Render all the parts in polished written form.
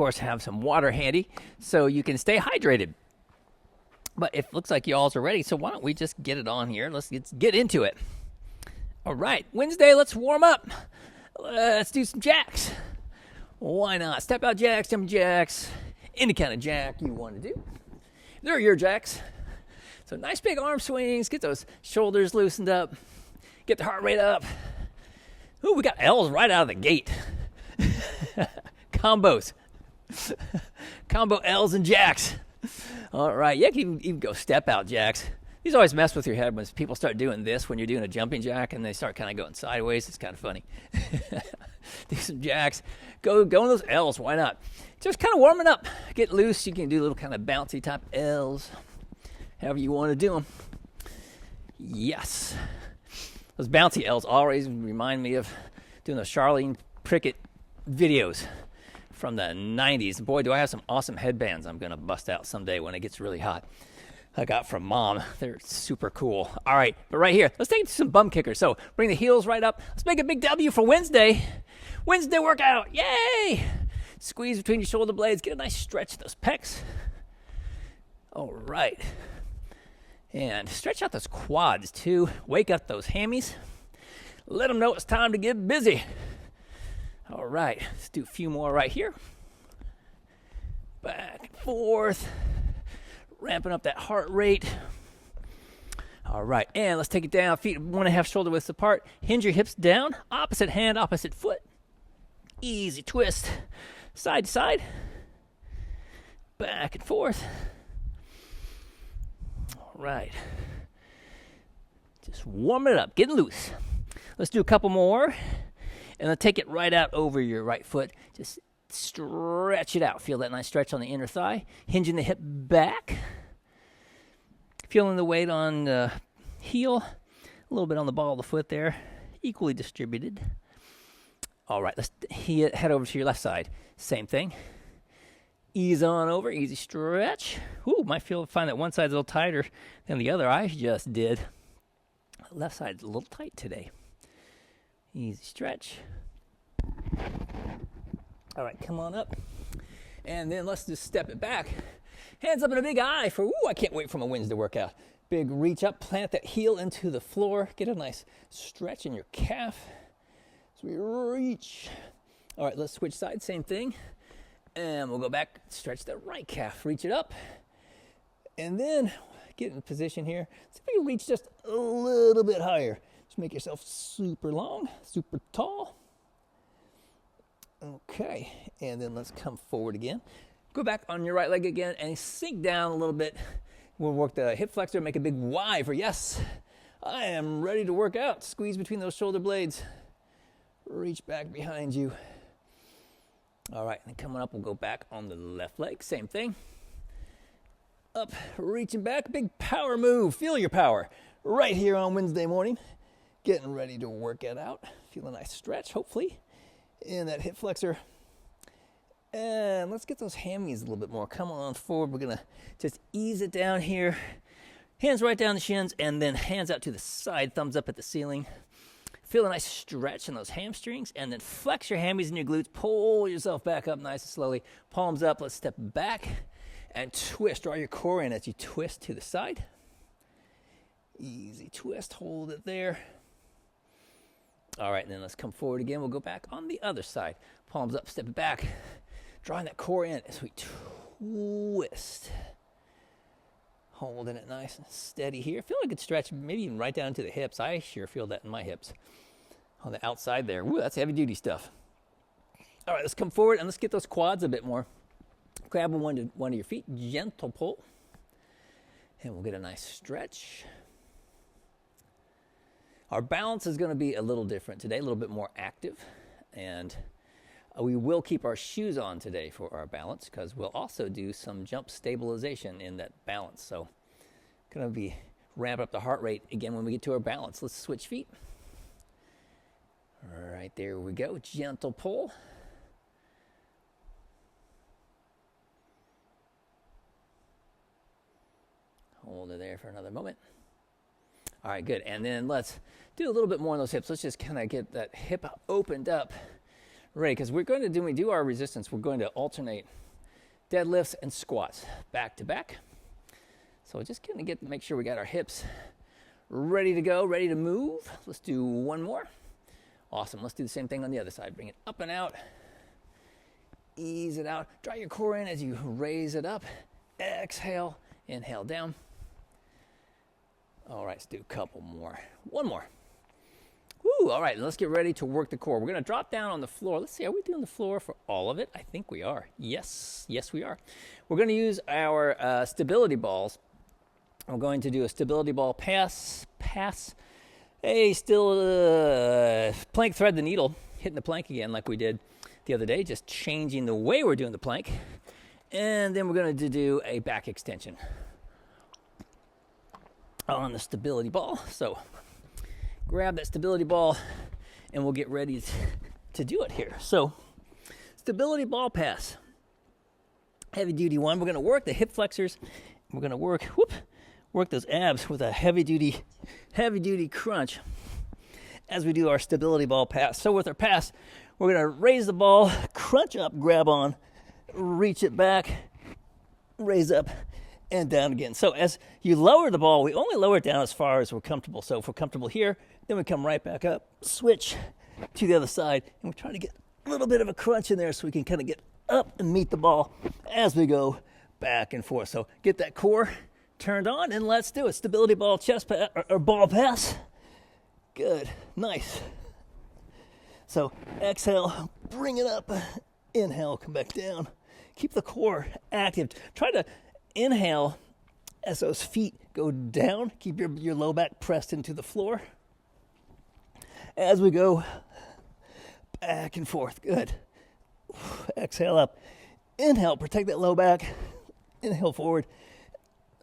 course, have some water handy so you can stay hydrated. But it looks like y'all's are ready, so why don't we just get it on here? Let's get into it. All right, Wednesday, let's warm up. Let's do some jacks. Why not? Step out jacks, jumping jacks, any kind of jack you want to do. They're your jacks. So nice big arm swings, get those shoulders loosened up, get the heart rate up. Ooh, we got L's right out of the gate. Combos. Combo L's and jacks. All right, you can even go step out jacks. These always mess with your head when people start doing this when you're doing a jumping jack and they start kind of going sideways. It's kind of funny. Do some jacks. Go in those L's. Why not? Just kind of warming up. Get loose. You can do little kind of bouncy type L's. However you want to do them. Yes. Those bouncy L's always remind me of doing those Charlene Prickett videos from the 90s. Boy, do I have some awesome headbands I'm going to bust out someday when it gets really hot. I got from Mom. They're super cool. All right, but right here, let's take some bum kickers. So bring the heels right up. Let's make a big W for Wednesday. Wednesday workout. Yay! Squeeze between your shoulder blades. Get a nice stretch of those pecs. All right. And stretch out those quads, too. Wake up those hammies. Let them know it's time to get busy. All right. Let's do a few more right here. Back and forth. Ramping up that heart rate. All right. And let's take it down. Feet 1.5 shoulder widths apart. Hinge your hips down. Opposite hand, opposite foot. Easy twist. Side to side. Back and forth. Right. Just warming it up, getting loose. Let's do a couple more. And then take it right out over your right foot. Just stretch it out. Feel that nice stretch on the inner thigh. Hinging the hip back. Feeling the weight on the heel. A little bit on the ball of the foot there. Equally distributed. All right, let's head over to your left side. Same thing. Ease on over, easy stretch. Ooh, might find that one side's a little tighter than the other. I just did. Left side's a little tight today. Easy stretch. All right, come on up. And then let's just step it back. Hands up in a big I for, ooh, I can't wait for my Wednesday workout. Big reach up, plant that heel into the floor. Get a nice stretch in your calf. So we reach. All right, let's switch sides, same thing. And we'll go back, stretch that right calf, reach it up. And then get in position here. See if you reach just a little bit higher. Just make yourself super long, super tall. Okay, and then let's come forward again. Go back on your right leg again and sink down a little bit. We'll work the hip flexor, make a big Y for yes. I am ready to work out. Squeeze between those shoulder blades. Reach back behind you. All right, and coming up, we'll go back on the left leg. Same thing. Up, reaching back, big power move. Feel your power right here on Wednesday morning. Getting ready to work it out. Feel a nice stretch, hopefully, in that hip flexor. And let's get those hammies a little bit more. Come on forward. We're going to just ease it down here. Hands right down the shins, and then hands out to the side, thumbs up at the ceiling. Feel a nice stretch in those hamstrings, and then flex your hammies and your glutes. Pull yourself back up nice and slowly. Palms up. Let's step back and twist. Draw your core in as you twist to the side. Easy twist. Hold it there. All right, and then let's come forward again. We'll go back on the other side. Palms up, step back. Drawing that core in as we twist. Holding it nice and steady here. Feel a good stretch, maybe even right down into the hips. I sure feel that in my hips. On the outside there. Woo, that's heavy duty stuff. All right, let's come forward and let's get those quads a bit more. Grab one of your feet, gentle pull. And we'll get a nice stretch. Our balance is going to be a little different today, a little bit more active. And we will keep our shoes on today for our balance because we'll also do some jump stabilization in that balance. So going to be ramp up the heart rate again when we get to our balance. Let's switch feet. All right, there we go. Gentle pull. Hold it there for another moment. All right, good. And then let's do a little bit more on those hips. Let's just kind of get that hip opened up. ready, because we're going to when we do our resistance, we're going to alternate deadlifts and squats back to back. So just going to make sure we got our hips ready to go, ready to move. Let's do one more. Awesome. Let's do the same thing on the other side. Bring it up and out. Ease it out. Draw your core in as you raise it up. Exhale. Inhale down. All right, let's do a couple more. One more. Woo, all right, let's get ready to work the core. We're going to drop down on the floor. Let's see, are we doing the floor for all of it? I think we are. Yes, we are. We're going to use our stability balls. I'm going to do a stability ball pass. Hey, still plank thread the needle, hitting the plank again like we did the other day, just changing the way we're doing the plank. And then we're going to do a back extension on the stability ball. So grab that stability ball and we'll get ready to do it here. So stability ball pass, heavy duty one. We're going to work the hip flexors. We're going to work those abs with a heavy duty crunch as we do our stability ball pass. So with our pass, we're going to raise the ball, crunch up, grab on, reach it back, raise up, and down again. So as you lower the ball, we only lower it down as far as we're comfortable. So if we're comfortable here, then we come right back up, switch to the other side, and we're trying to get a little bit of a crunch in there so we can kind of get up and meet the ball as we go back and forth. So get that core turned on, and let's do it. Stability ball chest pass, or ball pass. Good, nice. So exhale, bring it up, inhale, come back down. Keep the core active. Try to inhale as those feet go down. Keep your low back pressed into the floor as we go back and forth. Good. Exhale up. Inhale, protect that low back. Inhale forward.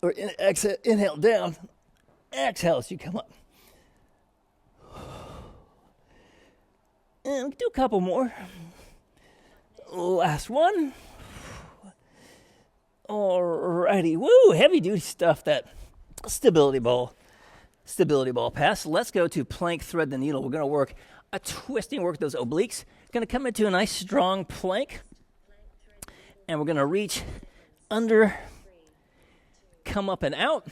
Or exhale, inhale down. Exhale as you come up. And we can do a couple more. Last one. Alrighty, woo, heavy duty stuff, that stability ball pass. Let's go to plank thread the needle. We're going to work a twisting, work those obliques. Going to come into a nice strong plank, and we're going to reach under, come up and out,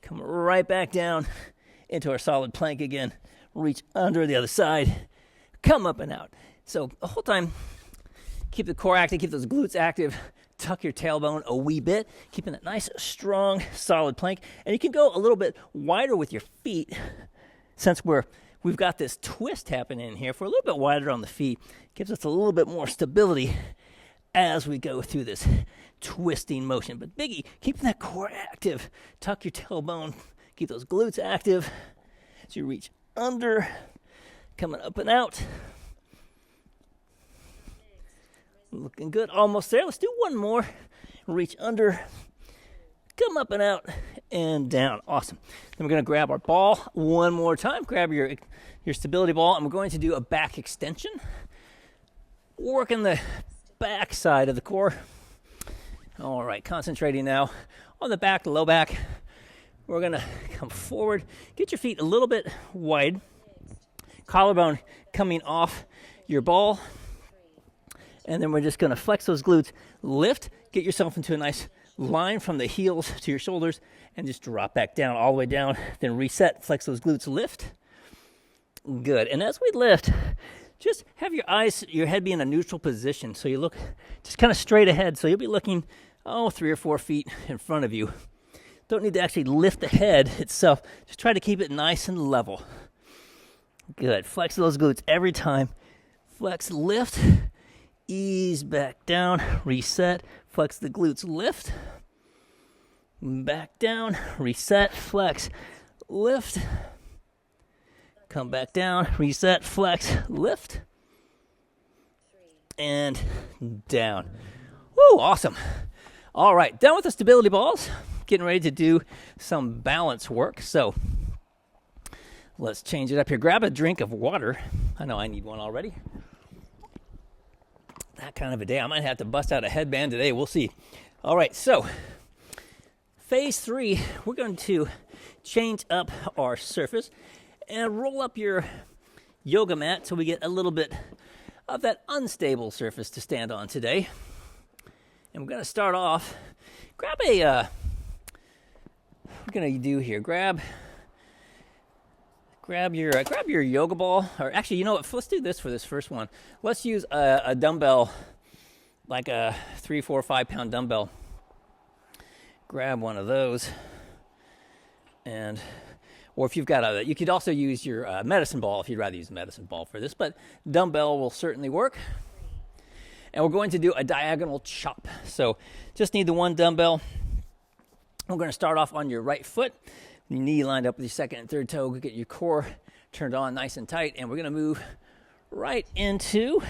come right back down into our solid plank again, reach under the other side, come up and out. So the whole time, keep the core active, keep those glutes active. Tuck your tailbone a wee bit, keeping that nice, strong, solid plank. And you can go a little bit wider with your feet since we've got this twist happening in here. If we're a little bit wider on the feet, it gives us a little bit more stability as we go through this twisting motion. But biggie, keeping that core active. Tuck your tailbone, keep those glutes active as you reach under, coming up and out. Looking good, almost there. Let's do one more. Reach under, come up and out, and down. Awesome. Then we're going to grab our ball one more time. Grab your stability ball, and we're going to do a back extension. Working the back side of the core. All right, concentrating now on the back, the low back. We're going to come forward. Get your feet a little bit wide. Collarbone coming off your ball. And then we're just going to flex those glutes, lift, get yourself into a nice line from the heels to your shoulders, and just drop back down, all the way down. Then reset, flex those glutes, lift. Good. And as we lift, just have your head be in a neutral position. So you look just kind of straight ahead. So you'll be looking, 3 or 4 feet in front of you. Don't need to actually lift the head itself. Just try to keep it nice and level. Good. Flex those glutes every time. Flex, lift. Ease back down, reset, flex the glutes, lift, back down, reset, flex, lift, come back down, reset, flex, lift, and down. Woo, awesome. All right, done with the stability balls, getting ready to do some balance work. So let's change it up here. Grab a drink of water. I know I need one already. That kind of a day. I might have to bust out a headband today. We'll see. All right, so phase 3, we're going to change up our surface and roll up your yoga mat so we get a little bit of that unstable surface to stand on today. And we're going to start off, grab a, what we're going to do here, grab your yoga ball, or actually, you know what, let's do this for this first one. Let's use a dumbbell, like a 3, 4, 5 pound dumbbell. Grab one of those, and or if you've got you could also use your medicine ball if you'd rather use a medicine ball for this, but dumbbell will certainly work. And we're going to do a diagonal chop. So just need the one dumbbell. We're going to start off on your right foot, your knee lined up with your second and third toe. Get your core turned on nice and tight, and we're going to move right into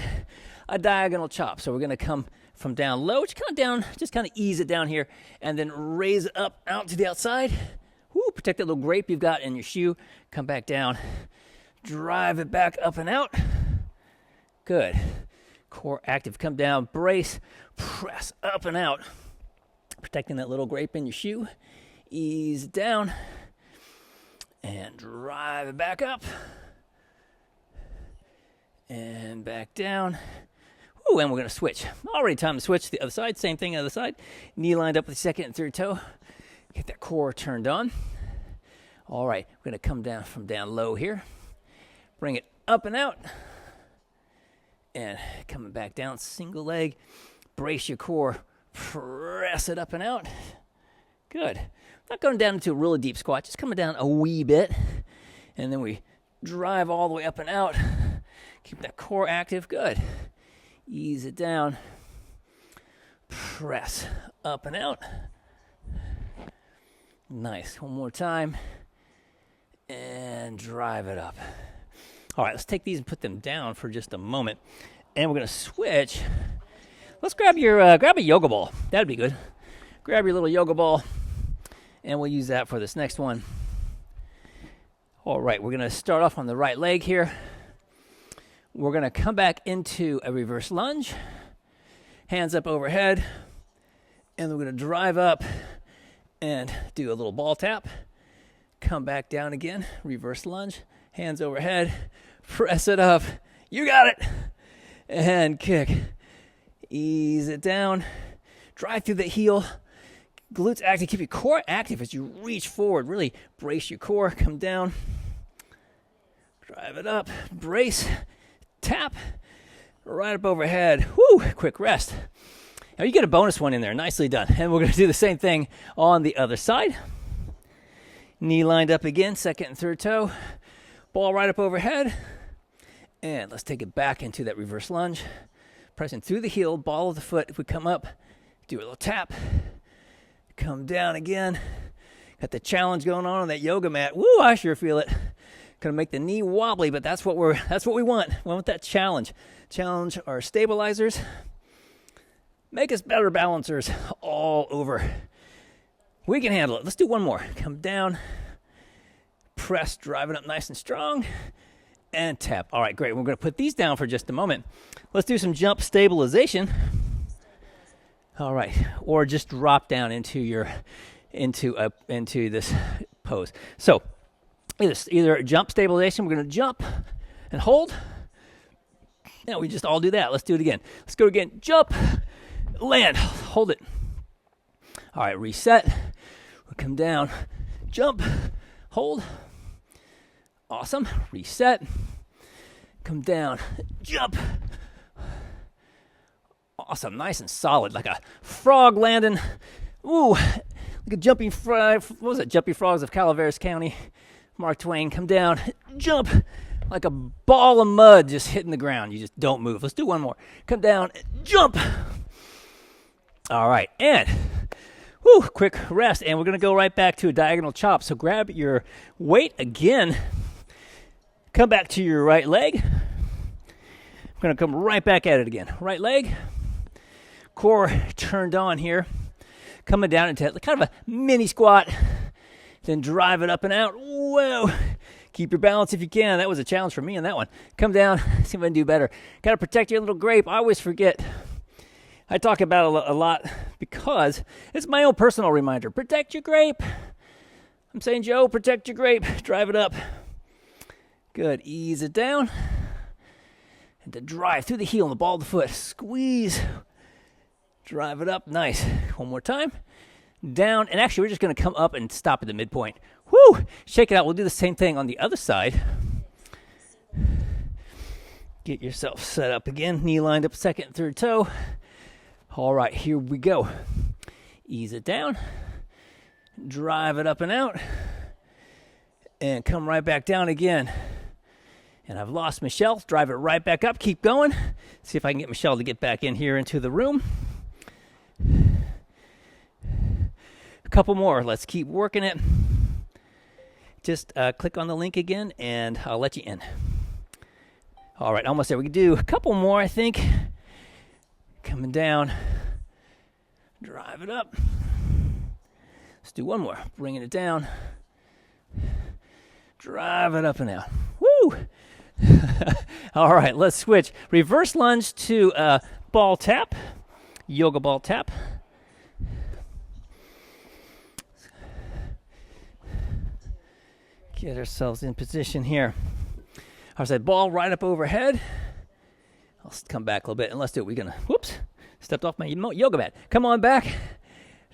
a diagonal chop. So we're going to come from down low, just kind of ease it down here, and then raise it up out to the outside. Woo, protect that little grape you've got in your shoe. Come back down, drive it back up and out. Good. Core active. Come down, brace, press up and out. Protecting that little grape in your shoe. Ease it down, and drive it back up, and back down. Ooh, and we're going to switch. Already time to switch to the other side. Same thing on the other side. Knee lined up with the second and third toe. Get that core turned on. All right, we're going to come down from down low here. Bring it up and out. And coming back down, single leg. Brace your core. Press it up and out. Good. Not going down into a really deep squat. Just coming down a wee bit. And then we drive all the way up and out. Keep that core active. Good. Ease it down. Press up and out. Nice. One more time. And drive it up. All right, let's take these and put them down for just a moment. And we're going to switch. Let's grab a yoga ball. That'd be good. Grab your little yoga ball, and we'll use that for this next one. All right, we're going to start off on the right leg here. We're going to come back into a reverse lunge. Hands up overhead. And we're going to drive up and do a little ball tap. Come back down again. Reverse lunge. Hands overhead. Press it up. You got it. And kick. Ease it down. Drive through the heel. Glutes active. Keep your core active as you reach forward. Really brace your core. Come down. Drive it up. Brace. Tap. Right up overhead. Woo! Quick rest. Now you get a bonus one in there. Nicely done. And we're going to do the same thing on the other side. Knee lined up again. Second and third toe. Ball right up overhead. And let's take it back into that reverse lunge. Pressing through the heel, ball of the foot. If we come up, do a little tap. Come down again. Got the challenge going on that yoga mat. Woo, I sure feel it. Gonna make the knee wobbly, but that's what we want. We want that challenge. Challenge our stabilizers. Make us better balancers all over. We can handle it. Let's do one more. Come down. Press, drive it up nice and strong. And tap. All right, great. We're going to put these down for just a moment. Let's do some jump stabilization. All right, or just drop down into this pose. So, either jump stabilization. We're going to jump and hold. Now we just all do that. Let's do it again. Let's go again. Jump, land, hold it. All right, reset. We'll come down, jump, hold. Awesome. Reset. Come down. Jump. Awesome. Nice and solid. Like a frog landing. Ooh. Like a jumping frog. What was it? Jumping Frogs of Calaveras County. Mark Twain. Come down. Jump. Like a ball of mud just hitting the ground. You just don't move. Let's do one more. Come down. Jump. All right. And whew, quick rest. And we're going to go right back to a diagonal chop. So grab your weight again. Come back to your right leg. I'm going to come right back at it again. Right leg. Core turned on here. Coming down into kind of a mini squat. Then drive it up and out. Whoa. Keep your balance if you can. That was a challenge for me on that one. Come down. See if I can do better. Got to protect your little grape. I always forget. I talk about it a lot because it's my own personal reminder. Protect your grape. I'm saying, Joe, protect your grape. Drive it up. Good. Ease it down. And to drive through the heel and the ball of the foot. Squeeze. Drive it up. Nice. One more time. Down. And actually, we're just going to come up and stop at the midpoint. Woo! Shake it out. We'll do the same thing on the other side. Get yourself set up again. Knee lined up, second and third toe. All right, here we go. Ease it down. Drive it up and out. And come right back down again. And I've lost Michelle. Drive it right back up. Keep going. See if I can get Michelle to get back in here into the room. A couple more. Let's keep working it. Just click on the link again, and I'll let you in. All right, almost there. We can do a couple more, I think. Coming down. Drive it up. Let's do one more. Bringing it down. Drive it up and out. Woo! All right, let's switch. Reverse lunge to ball tap, yoga ball tap. Get ourselves in position here. I said ball right up overhead. I'll come back a little bit and let's do it. We're going to, whoops, stepped off my yoga mat. Come on back.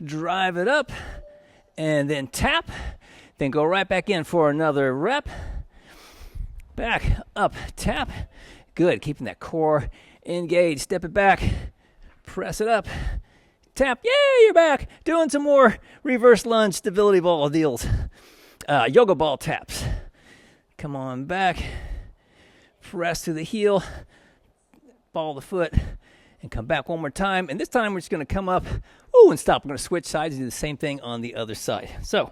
Drive it up and then tap. Then go right back in for another rep. Back, up, tap. Good, keeping that core engaged. Step it back, press it up, tap. Yay, you're back. Doing some more reverse lunge stability ball deals. Yoga ball taps. Come on back, press to the heel, ball the foot, and come back one more time. And this time we're just going to come up, and stop. We're going to switch sides and do the same thing on the other side. So,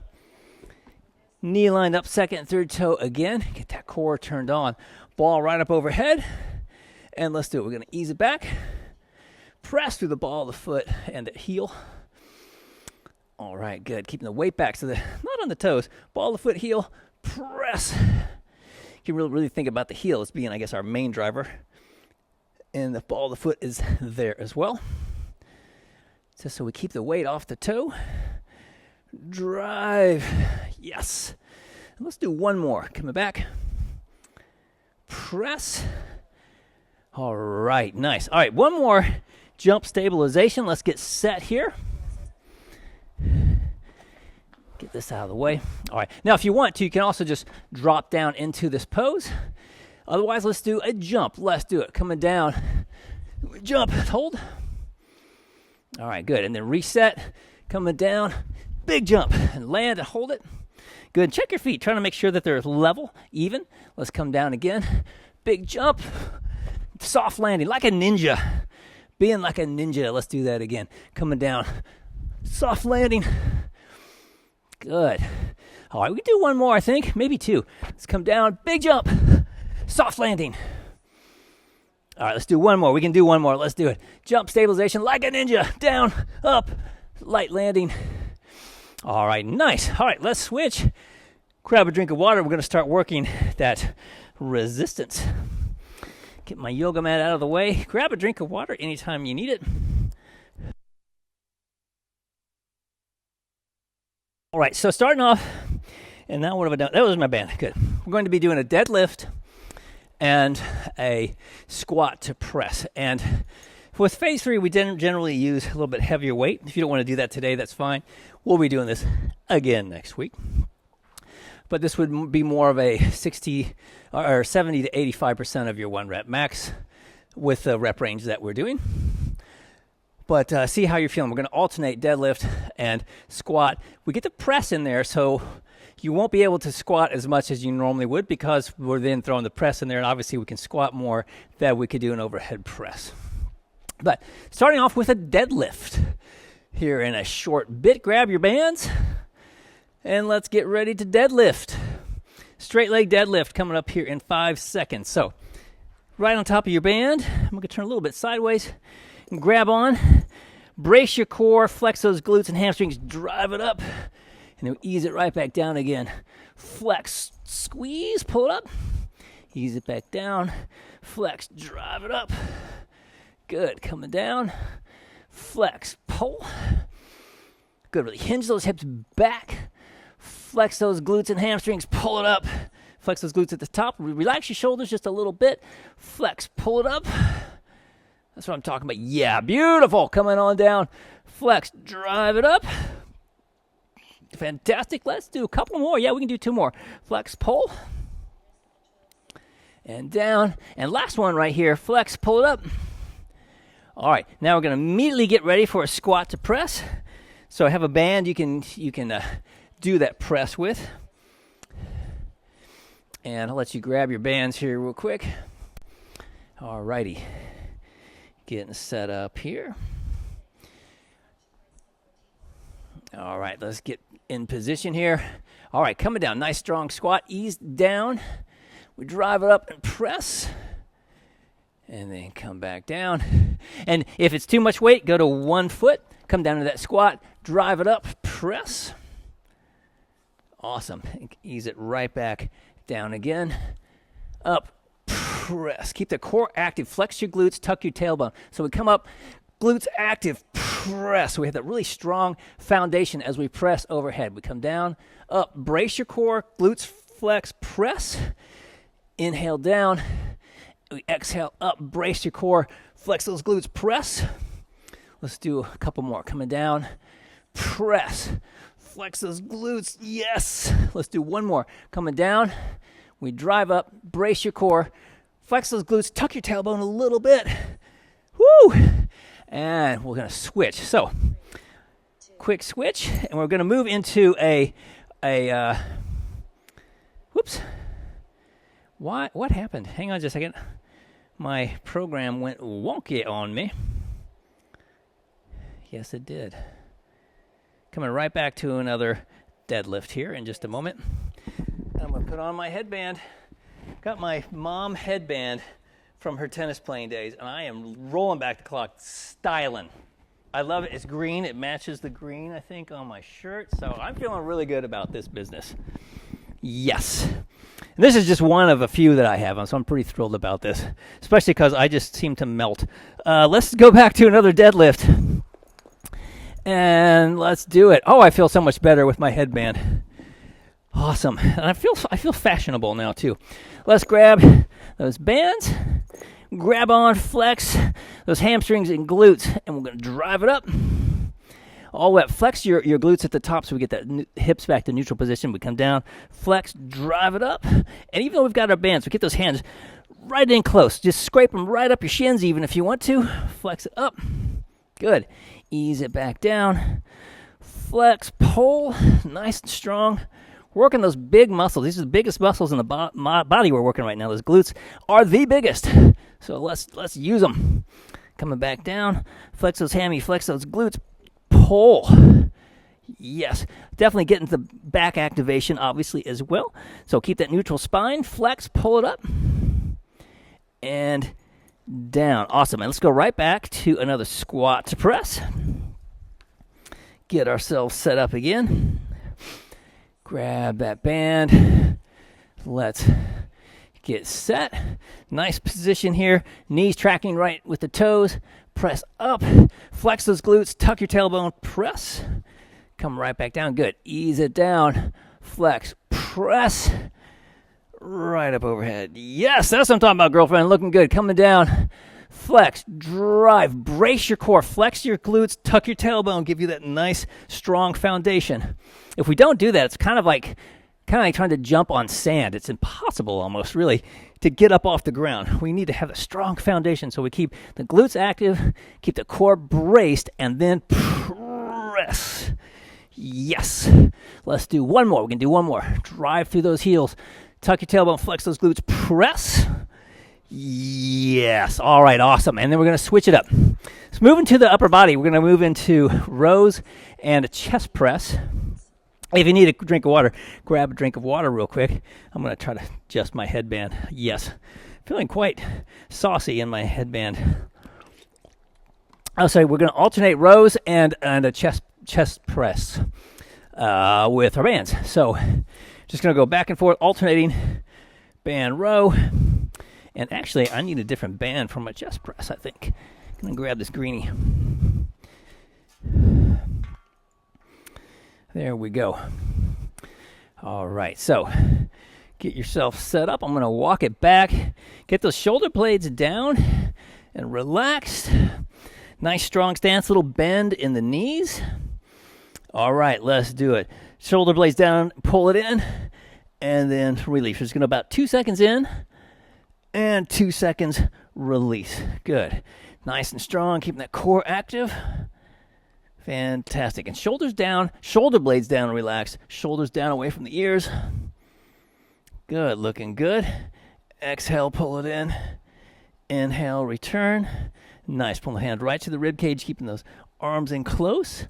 knee lined up, second and third toe again. Get that core turned on. Ball right up overhead. And let's do it. We're going to ease it back. Press through the ball of the foot and the heel. All right, good. Keeping the weight back so that not on the toes. Ball of the foot, heel, press. You can really think about the heel as being, I guess, our main driver. And the ball of the foot is there as well. Just so we keep the weight off the toe. Drive. Yes. Let's do one more. Coming back. Press. All right. Nice. All right. One more jump stabilization. Let's get set here. Get this out of the way. All right. Now, if you want to, you can also just drop down into this pose. Otherwise, let's do a jump. Let's do it. Coming down. Jump. Hold. All right. Good. And then reset. Coming down. Big jump and land and hold it. Good. Check your feet. Trying to make sure that they're level, even. Let's come down again. Big jump. Soft landing like a ninja. Being like a ninja. Let's do that again. Coming down. Soft landing. Good. All right. We can do one more, I think. Maybe two. Let's come down. Big jump. Soft landing. All right. Let's do one more. We can do one more. Let's do it. Jump stabilization like a ninja. Down. Up. Light landing. All right, nice. All right, let's switch. Grab a drink of water. We're going to start working that resistance. Get my yoga mat out of the way. Grab a drink of water anytime you need it. All right, so starting off, and now what have I done? That was my band. Good. We're going to be doing a deadlift and a squat to press. And with phase 3, we generally use a little bit heavier weight. If you don't want to do that today, that's fine. We'll be doing this again next week. But this would be more of a 60 or 70 to 85% of your 1 rep max with the rep range that we're doing. But see how you're feeling. We're going to alternate deadlift and squat. We get the press in there, so you won't be able to squat as much as you normally would because we're then throwing the press in there, and obviously we can squat more than we could do an overhead press. But starting off with a deadlift. Here in a short bit, grab your bands, and let's get ready to deadlift. Straight leg deadlift coming up here in 5 seconds. So, right on top of your band, I'm going to turn a little bit sideways, and grab on, brace your core, flex those glutes and hamstrings, drive it up, and then ease it right back down again. Flex, squeeze, pull it up, ease it back down, flex, drive it up. Good, coming down. Flex, pull. Good, really hinge those hips back. Flex those glutes and hamstrings, pull it up. Flex those glutes at the top. Relax your shoulders just a little bit. Flex, pull it up. That's what I'm talking about. Yeah, beautiful. Coming on down. Flex, drive it up. Fantastic. Let's do a couple more. Yeah, we can do 2 more. Flex, pull. And down. And last one right here. Flex, pull it up. All right, now we're going to immediately get ready for a squat to press. So I have a band you can do that press with. And I'll let you grab your bands here real quick. All righty, getting set up here. All right, let's get in position here. All right, coming down, nice strong squat, ease down. We drive it up and press. And then come back down. And if it's too much weight, go to 1 foot. Come down to that squat. Drive it up. Press. Awesome. Ease it right back down again. Up. Press. Keep the core active. Flex your glutes. Tuck your tailbone. So we come up. Glutes active. Press. We have that really strong foundation as we press overhead. We come down. Up. Brace your core. Glutes flex. Press. Inhale down. We exhale up, brace your core, flex those glutes, press. Let's do a couple more. Coming down, press, flex those glutes, yes. Let's do 1 more. Coming down, we drive up, brace your core, flex those glutes, tuck your tailbone a little bit. Woo! And we're going to switch. So, quick switch, and we're going to move into whoops. What happened? Hang on just a second. My program went wonky on me. Yes, it did. Coming right back to another deadlift here in just a moment. I'm going to put on my headband. Got my mom headband from her tennis playing days, and I am rolling back the clock, styling. I love it. It's green. It matches the green, I think, on my shirt. So I'm feeling really good about this business. Yes. And this is just one of a few that I have, so I'm pretty thrilled about this, especially because I just seem to melt. Let's go back to another deadlift. And let's do it. Oh, I feel so much better with my headband. Awesome. And I feel fashionable now, too. Let's grab those bands, grab on, flex those hamstrings and glutes, and we're going to drive it up. All that. Flex your glutes at the top so we get that hips back to neutral position. We come down, flex, drive it up. And even though we've got our bands, we get those hands right in close. Just scrape them right up your shins even if you want to. Flex it up. Good. Ease it back down. Flex, pull. Nice and strong. Working those big muscles. These are the biggest muscles in the body we're working right now. Those glutes are the biggest. So let's use them. Coming back down. Flex those hammy. Flex those glutes. Pull. Yes, definitely getting the back activation, obviously, as well. So keep that neutral spine. Flex, pull it up. And down. Awesome. And let's go right back to another squat to press. Get ourselves set up again. Grab that band. Let's get set. Nice position here. Knees tracking right with the toes. Press up. Flex those glutes. Tuck your tailbone. Press. Come right back down. Good. Ease it down. Flex. Press. Right up overhead. Yes, that's what I'm talking about, girlfriend. Looking good. Coming down. Flex. Drive. Brace your core. Flex your glutes. Tuck your tailbone. Give you that nice, strong foundation. If we don't do that, it's kind of like trying to jump on sand. It's impossible almost, really, to get up off the ground. We need to have a strong foundation, so we keep the glutes active, keep the core braced, and then press. Yes. Let's do 1 more. We can do 1 more. Drive through those heels. Tuck your tailbone, flex those glutes, press. Yes. All right, awesome. And then we're going to switch it up. So moving to the upper body, we're going to move into rows and a chest press. If you need a drink of water, grab a drink of water real quick. I'm going to try to adjust my headband. Yes. Feeling quite saucy in my headband. Oh, sorry, we're going to alternate rows and a chest press with our bands. So just going to go back and forth, alternating band row. And actually, I need a different band for my chest press, I think. I'm going to grab this greenie. There we go. All right, so Get yourself set up. I'm going to walk it back. Get those shoulder blades down and relaxed. Nice strong stance, little bend in the knees. All right, let's do it. Shoulder blades down, pull it in, and then release. We're just going to about 2 seconds in and 2 seconds release. Good. Nice and strong, keeping that core active. Fantastic. And shoulders down, shoulder blades down, relax. Shoulders down away from the ears. Good, looking good. Exhale, pull it in. Inhale, return. Nice, pull the hand right to the rib cage, keeping those arms in close.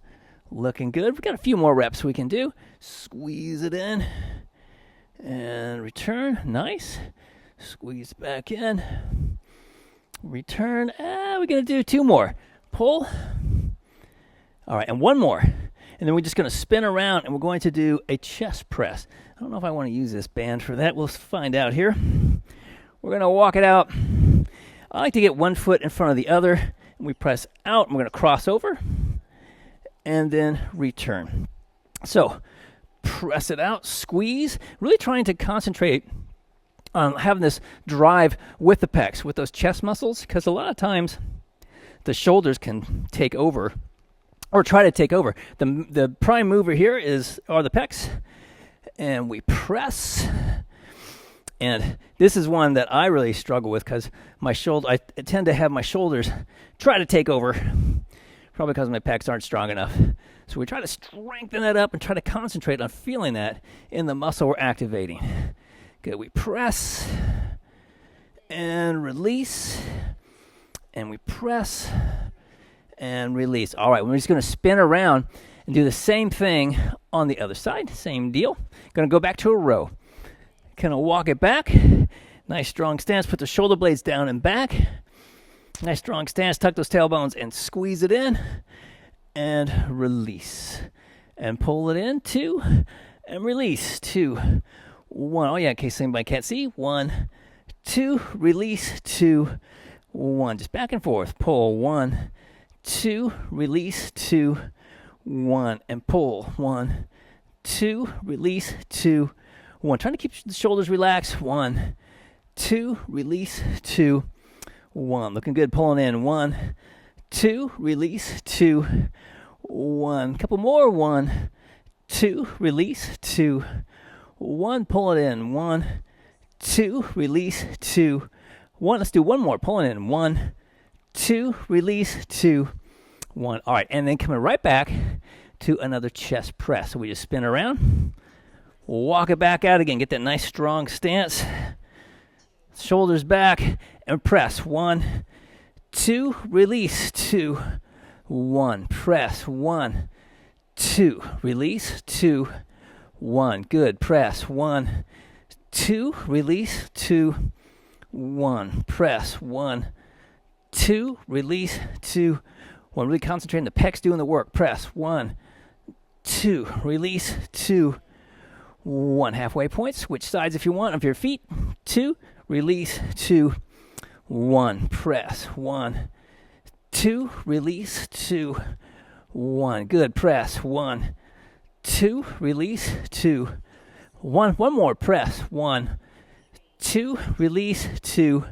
Looking good. We've got a few more reps we can do. Squeeze it in and return. Nice. Squeeze back in. Return. We're going to do 2 more. Pull. All right, and 1 more. And then we're just going to spin around, and we're going to do a chest press. I don't know if I want to use this band for that. We'll find out here. We're going to walk it out. I like to get 1 foot in front of the other, and we press out. And we're going to cross over and then return. So press it out, squeeze, really trying to concentrate on having this drive with the pecs, with those chest muscles, because a lot of times the shoulders can take over or try to take over. The prime mover here are the pecs, and we press. And this is one that I really struggle with because I tend to have my shoulders try to take over, probably because my pecs aren't strong enough. So we try to strengthen that up and try to concentrate on feeling that in the muscle we're activating. Good, we press and release, and we press and release. All right, we're just going to spin around and do the same thing on the other side. Same deal. Going to go back to a row. Kind of walk it back. Nice strong stance. Put the shoulder blades down and back. Nice strong stance. Tuck those tailbones and squeeze it in. And release. And pull it in. 2. And release. 2. 1. Oh, yeah, in case anybody can't see. 1, 2. Release. 2, 1. Just back and forth. Pull. 1, 2. Release. 2, 1. And pull. 1, 2. Release. 2, 1. Trying to keep the shoulders relaxed. 1, 2. Release. 2, 1. Looking good. Pulling in. 1, 2. Release. 2, 1. Couple more. 1, 2. Release. 2, 1. Pull it in. 1, 2. Release. 2, 1. Let's do 1 more. Pulling in. 1, 2. Release. 2, 1. All right. And then coming right back to another chest press. So we just spin around. Walk it back out again. Get that nice strong stance. Shoulders back and press. 1, 2. Release. 2, 1. Press. 1, 2. Release. 2, 1. Good. Press. 1, 2. Release. 2, 1. Press. 1, 2. Release. 2, 1. Really concentrating the pecs doing the work. Press. 1, 2. Release. 2, 1. Halfway point. Switch sides if you want of your feet. 2. Release. 2, 1. Press. 1, 2. Release. 2, 1. Good. Press. 1, 2. Release. 2, 1. 1 more. Press. 1, 2. Release. 2,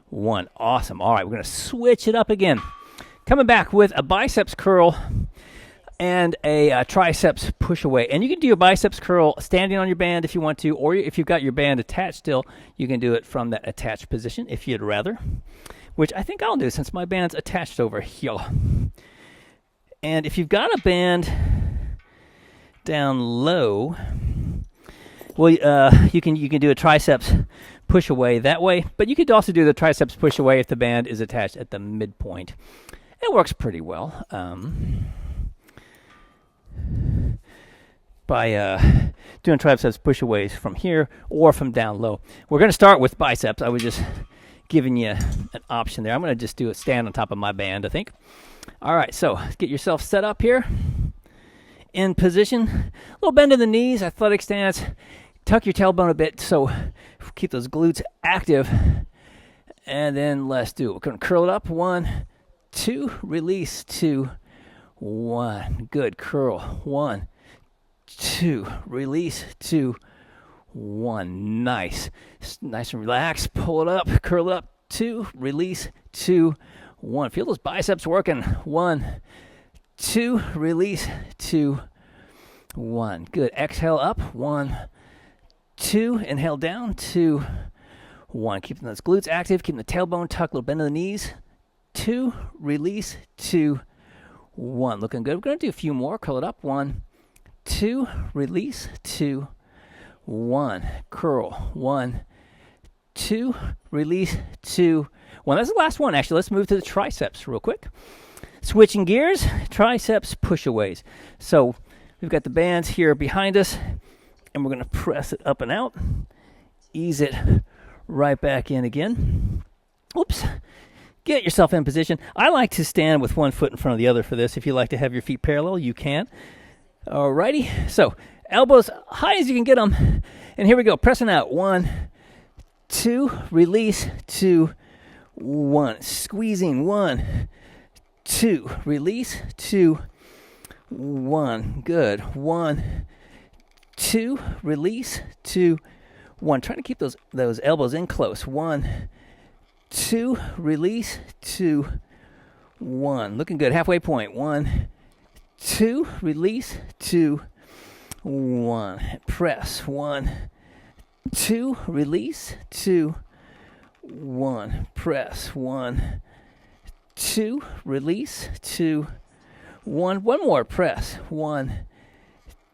1. Awesome. All right, we're going to switch it up again. Coming back with a biceps curl and a triceps push away. And you can do a biceps curl standing on your band if you want to, or if you've got your band attached still, you can do it from that attached position if you'd rather, which I think I'll do since my band's attached over here. And if you've got a band down low, well, you can do a triceps push away that way, but you could also do the triceps push away if the band is attached at the midpoint. It works pretty well. By doing triceps push-aways from here or from down low. We're going to start with biceps. I was just giving you an option there. I'm going to just do a stand on top of my band, I think. All right, so get yourself set up here. In position. A little bend in the knees, athletic stance. Tuck your tailbone a bit so keep those glutes active. And then let's do it. We're going to curl it up. 1, 2. Release. 2, 1. Good. Curl. 1, 2. Release. 2, 1. Nice. Nice and relaxed. Pull it up, curl it up. 2, release. 2, 1. Feel those biceps working. 1, 2, release. 2, 1. Good. Exhale up. 1, 2. Inhale down. 2, 1. Keeping those glutes active. Keeping the tailbone tucked. Little bend of the knees. 2, release. 2, 1. Looking good. We're going to do a few more. Curl it up. 1, 2, release. 2, 1. Curl. 1, 2, release. 2, 1. That's the last one, actually. Let's move to the triceps real quick. Switching gears, triceps push-aways. So we've got the bands here behind us, and we're going to press it up and out. Ease it right back in again. Oops. Get yourself in position. I like to stand with one foot in front of the other for this. If you like to have your feet parallel, you can. Alrighty. So elbows high as you can get them. And here we go. Pressing out. 1, 2, release. 2, 1. Squeezing. 1, 2, release. 2, 1. Good. 1, 2, release. 2, 1. Try to keep those elbows in close. 1, 2, release. 2, 1. Looking good. Halfway point. 1, 2, release. 2, 1. Press. 1, 2, release. 2, 1. Press. 1, 2, release. 2, 1. One more. Press. 1,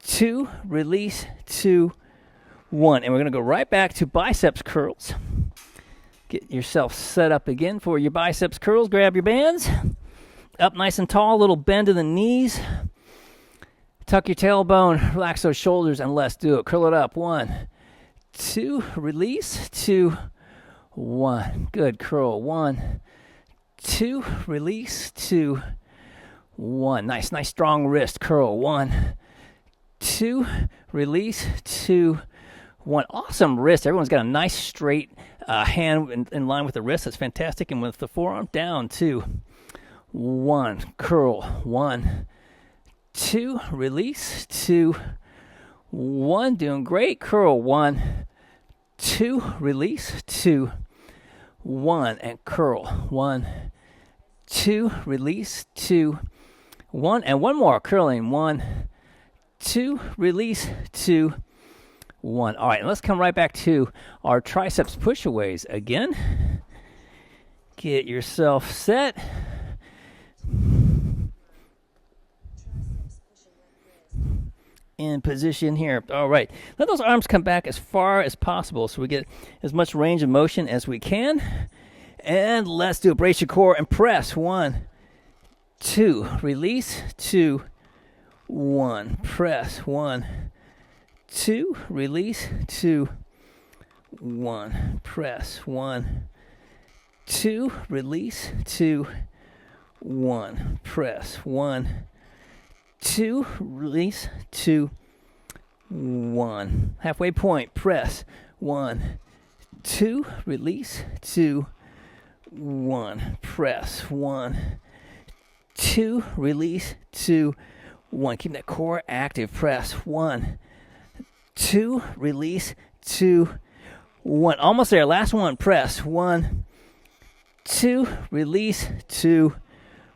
2, release. 2, 1. And we're going to go right back to biceps curls. Get yourself set up again for your biceps curls. Grab your bands. Up nice and tall. Little bend in the knees. Tuck your tailbone. Relax those shoulders, and let's do it. Curl it up. 1, 2, release. 2, 1. Good. Curl. 1, 2, release. 2, 1. Nice strong wrist. Curl. 1, 2, release. 2, 1. Awesome wrist. Everyone's got a nice straight hand in line with the wrist. That's fantastic. And with the forearm down. 2, 1. Curl. 1, 2, release. 2, 1. Doing great. Curl. 1, 2, release. 2, 1. And curl. 1, 2, release. 2, 1. And one more. Curling. 1, 2, release. 2, 1. All right, and let's come right back to our triceps push-aways again. Get yourself set. In position here. All right. Let those arms come back as far as possible so we get as much range of motion as we can. And let's do it. Brace your core and press. 1, 2, release. 2, 1. Press. 1, 2, release. 2, 1. Press. 1, 2, release. 2, 1. Press. 1, 2, release. 2, 1. Halfway point. Press. 1, 2, release. 2, 1. Press. 1, 2, release. 2, 1. Keep that core active. Press. 1, 2, release. 2, 1. Almost there. Last one. Press. 1, 2, release. 2,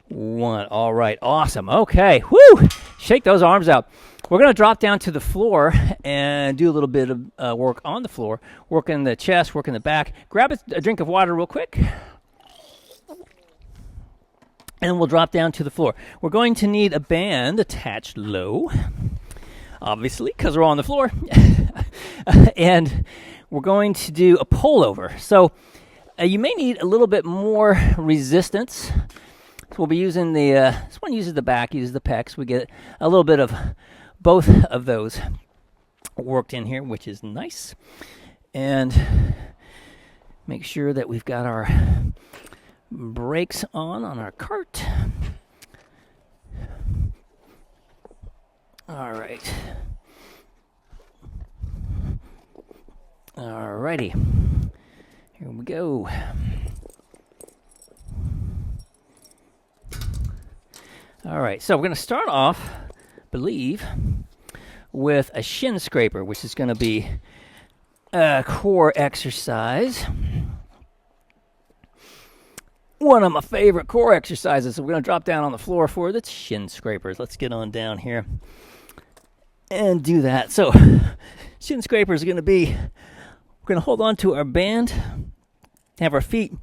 1. All right. Awesome. Okay. Woo! Shake those arms out. We're going to drop down to the floor and do a little bit of work on the floor. Working the chest, working the back. Grab a drink of water real quick. And we'll drop down to the floor. We're going to need a band attached low. Obviously, because we're on the floor. And we're going to do a pullover. So you may need a little bit more resistance. So we'll be using this one uses the back, uses the pecs. We get a little bit of both of those worked in here, which is nice. And make sure that we've got our brakes on our cart. All right. All righty. Here we go. All right, so we're going to start off, I believe, with a shin scraper, which is going to be core exercise. One of my favorite core exercises. So we're going to drop down on the floor for the shin scrapers. Let's get on down here and do that. So shin scrapers are going to be, we're going to hold on to our band, have our feet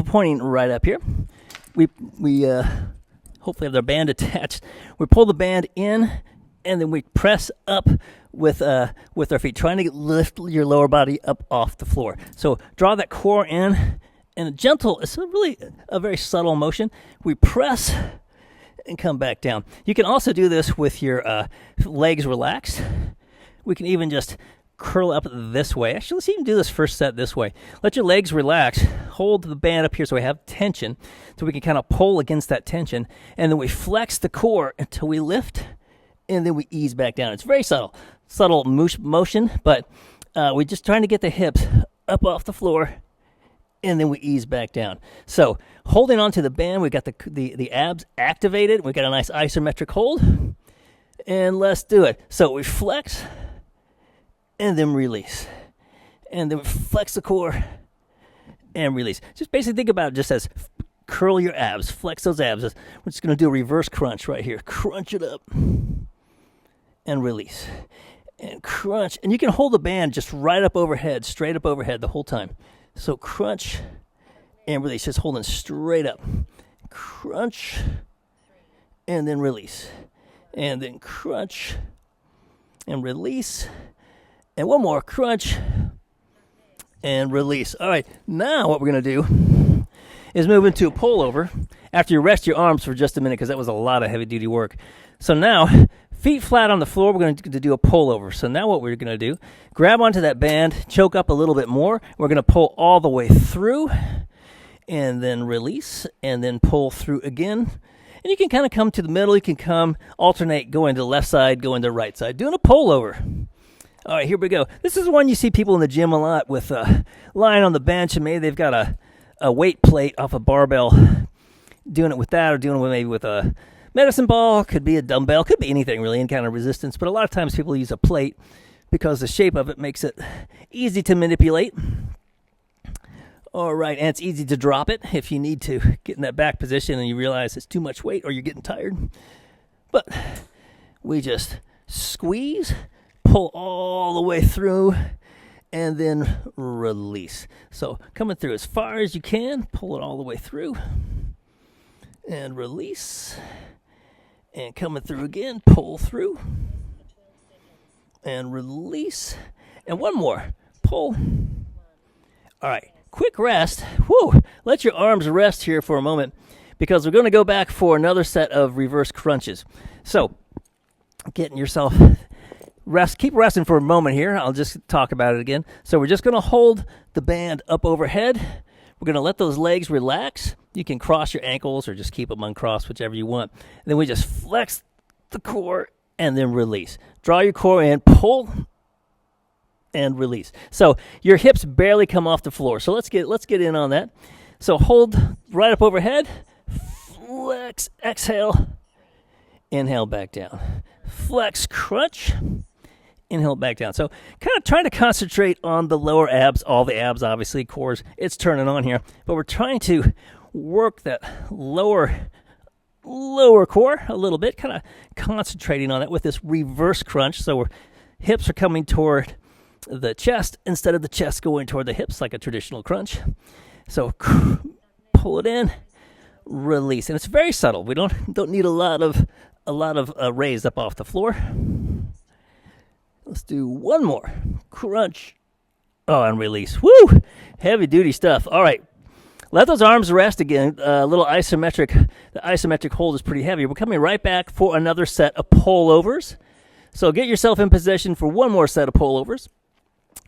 pointing right up here. We hopefully have their band attached. We pull the band in, and then we press up with our feet, trying to lift your lower body up off the floor. So draw that core in. And it's really a very subtle motion. We press and come back down. You can also do this with your legs relaxed. We can even just curl up this way. Actually, let's even do this first set this way. Let your legs relax. Hold the band up here so we have tension, so we can kind of pull against that tension. And then we flex the core until we lift, and then we ease back down. It's very subtle motion, but we're just trying to get the hips up off the floor, and then we ease back down. So holding on to the band, we got the abs activated. We got a nice isometric hold, and let's do it. So we flex, and then release, and then we flex the core, and release. Just basically think about it just as curl your abs, flex those abs. We're just going to do a reverse crunch right here. Crunch it up, and release, and crunch. And you can hold the band just right up overhead, straight up overhead the whole time. So crunch and release, just holding straight up. Crunch and then release. And then crunch and release. And one more, crunch and release. All right, now what we're going to do is move into a pullover after you rest your arms for just a minute, because that was a lot of heavy-duty work. So now, feet flat on the floor, we're going to do a pullover. So now what we're going to do, grab onto that band, choke up a little bit more. We're going to pull all the way through, and then release, and then pull through again. And you can kind of come to the middle. You can alternate, going to the left side, going to the right side, doing a pullover. All right, here we go. This is one you see people in the gym a lot with lying on the bench, and maybe they've got a weight plate off a barbell, doing it with that, or doing it maybe with a medicine ball. Could be a dumbbell, could be anything really, any kind of resistance. But a lot of times people use a plate because the shape of it makes it easy to manipulate. All right, and it's easy to drop it if you need to get in that back position and you realize it's too much weight or you're getting tired. But we just squeeze, pull all the way through, and then release. So coming through as far as you can, pull it all the way through, and release. And coming through again, pull through, and release. And one more, pull. All right, quick rest. Whew, let your arms rest here for a moment, because we're going to go back for another set of reverse crunches. So getting yourself keep resting for a moment here. I'll just talk about it again. So we're just going to hold the band up overhead. We're going to let those legs relax. You can cross your ankles or just keep them uncrossed, whichever you want. And then we just flex the core and then release. Draw your core in, pull, and release. So your hips barely come off the floor. So let's get in on that. So hold right up overhead, flex, exhale, inhale back down. Flex, crunch, inhale back down. So kind of trying to concentrate on the lower abs, all the abs, obviously, cores, it's turning on here. But we're trying to work that lower core a little bit, kind of concentrating on it with this reverse crunch. So hips are coming toward the chest instead of the chest going toward the hips like a traditional crunch. So pull it in, release. And it's very subtle. We don't need a lot of raise up off the floor. Let's do one more. Crunch. Oh, and release. Woo! Heavy duty stuff. All right. Let those arms rest again. A little isometric. The isometric hold is pretty heavy. We're coming right back for another set of pullovers. So get yourself in position for one more set of pullovers.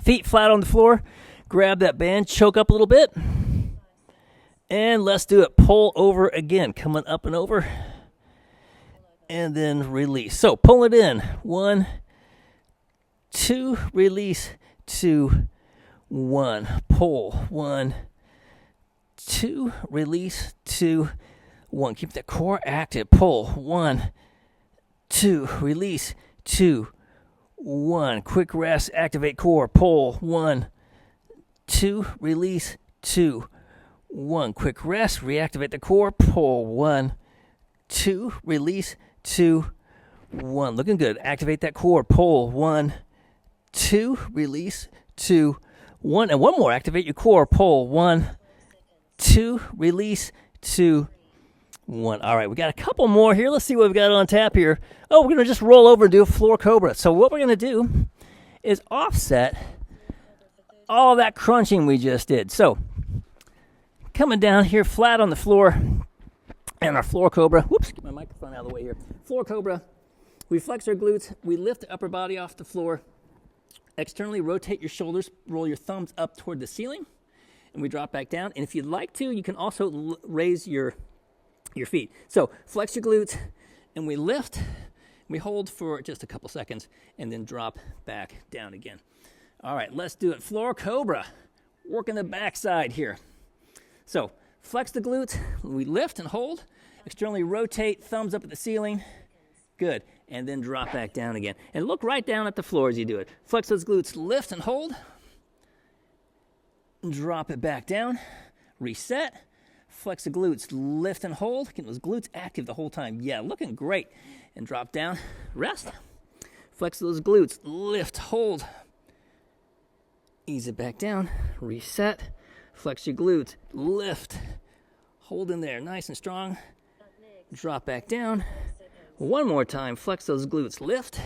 Feet flat on the floor. Grab that band. Choke up a little bit. And let's do it. Pull over again. Coming up and over. And then release. So pull it in. 1, 2, release. 2, 1. Pull. 1, 2, release. 2, 1. Keep the core active. Pull. 1, 2, release. 2, 1. Quick rest, activate core, pull. 1, 2, release. 2, 1. Quick rest, reactivate the core, pull. 1, 2, release. 2, 1. Looking good. Activate that core, pull. 1, 2, release. 2, 1. And one more. Activate your core, pull. 1, 2, release. 2, 1. All right, we got a couple more here. Let's see what we've got on tap here. Oh, we're going to just roll over and do a floor cobra. So what we're going to do is offset all that crunching we just did. So coming down here flat on the floor and our floor cobra. Whoops, get my microphone out of the way here. Floor cobra. We flex our glutes. We lift the upper body off the floor. Externally rotate your shoulders. Roll your thumbs up toward the ceiling. And we drop back down. And if you'd like to, you can also raise your feet. So flex your glutes, and we lift, we hold for just a couple seconds, and then drop back down again. All right, let's do it. Floor cobra, working the backside here. So flex the glutes, we lift and hold, externally rotate, thumbs up at the ceiling, good, and then drop back down again. And look right down at the floor as you do it. Flex those glutes, lift and hold, drop it back down, reset. Flex the glutes, lift and hold. Get those glutes active the whole time. Yeah, looking great. And drop down, rest. Flex those glutes, lift, hold. Ease it back down, reset. Flex your glutes, lift. Hold in there, nice and strong. Drop back down. One more time, flex those glutes, lift.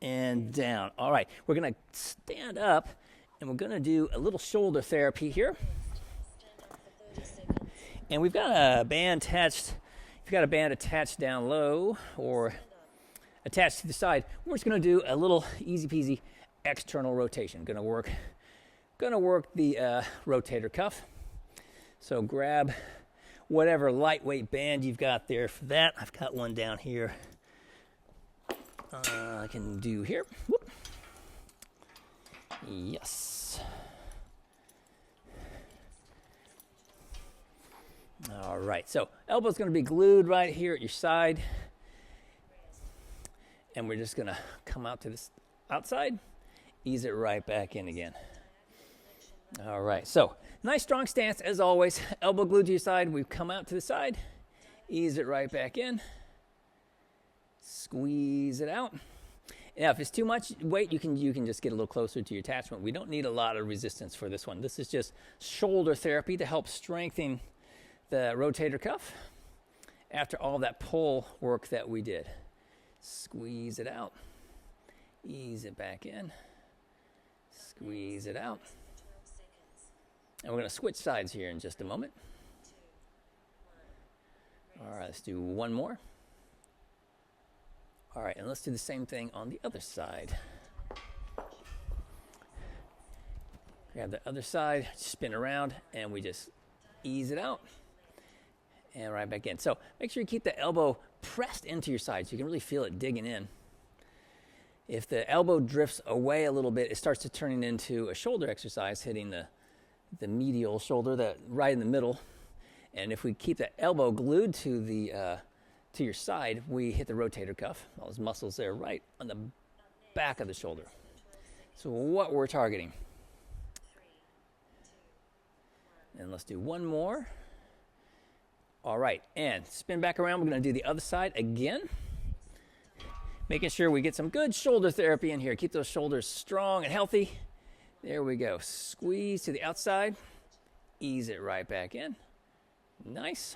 And down. All right, we're going to stand up, and we're going to do a little shoulder therapy here. And we've got a band attached. If you've got a band attached down low or attached to the side, we're just going to do a little easy peasy external rotation. Going to work the rotator cuff. So grab whatever lightweight band you've got there for that. I've got one down here. I can do here. Whoop. Yes. All right, so elbow's going to be glued right here at your side. And we're just going to come out to this outside, ease it right back in again. All right, so nice strong stance as always. Elbow glued to your side. We come out to the side, ease it right back in. Squeeze it out. Now, if it's too much weight, you can just get a little closer to your attachment. We don't need a lot of resistance for this one. This is just shoulder therapy to help strengthen the rotator cuff after all that pull work that we did. Squeeze it out. Ease it back in. Squeeze it out. And we're going to switch sides here in just a moment. All right, let's do one more. All right, and let's do the same thing on the other side. Grab the other side, spin around, and we just ease it out. And right back in. So make sure you keep the elbow pressed into your side so you can really feel it digging in. If the elbow drifts away a little bit, it starts to turn into a shoulder exercise, hitting the medial shoulder, that right in the middle. And if we keep the elbow glued to your side, we hit the rotator cuff, all those muscles there right on the back of the shoulder. So what we're targeting. And let's do one more. All right, and spin back around. We're going to do the other side again. Making sure we get some good shoulder therapy in here. Keep those shoulders strong and healthy. There we go. Squeeze to the outside. Ease it right back in. Nice.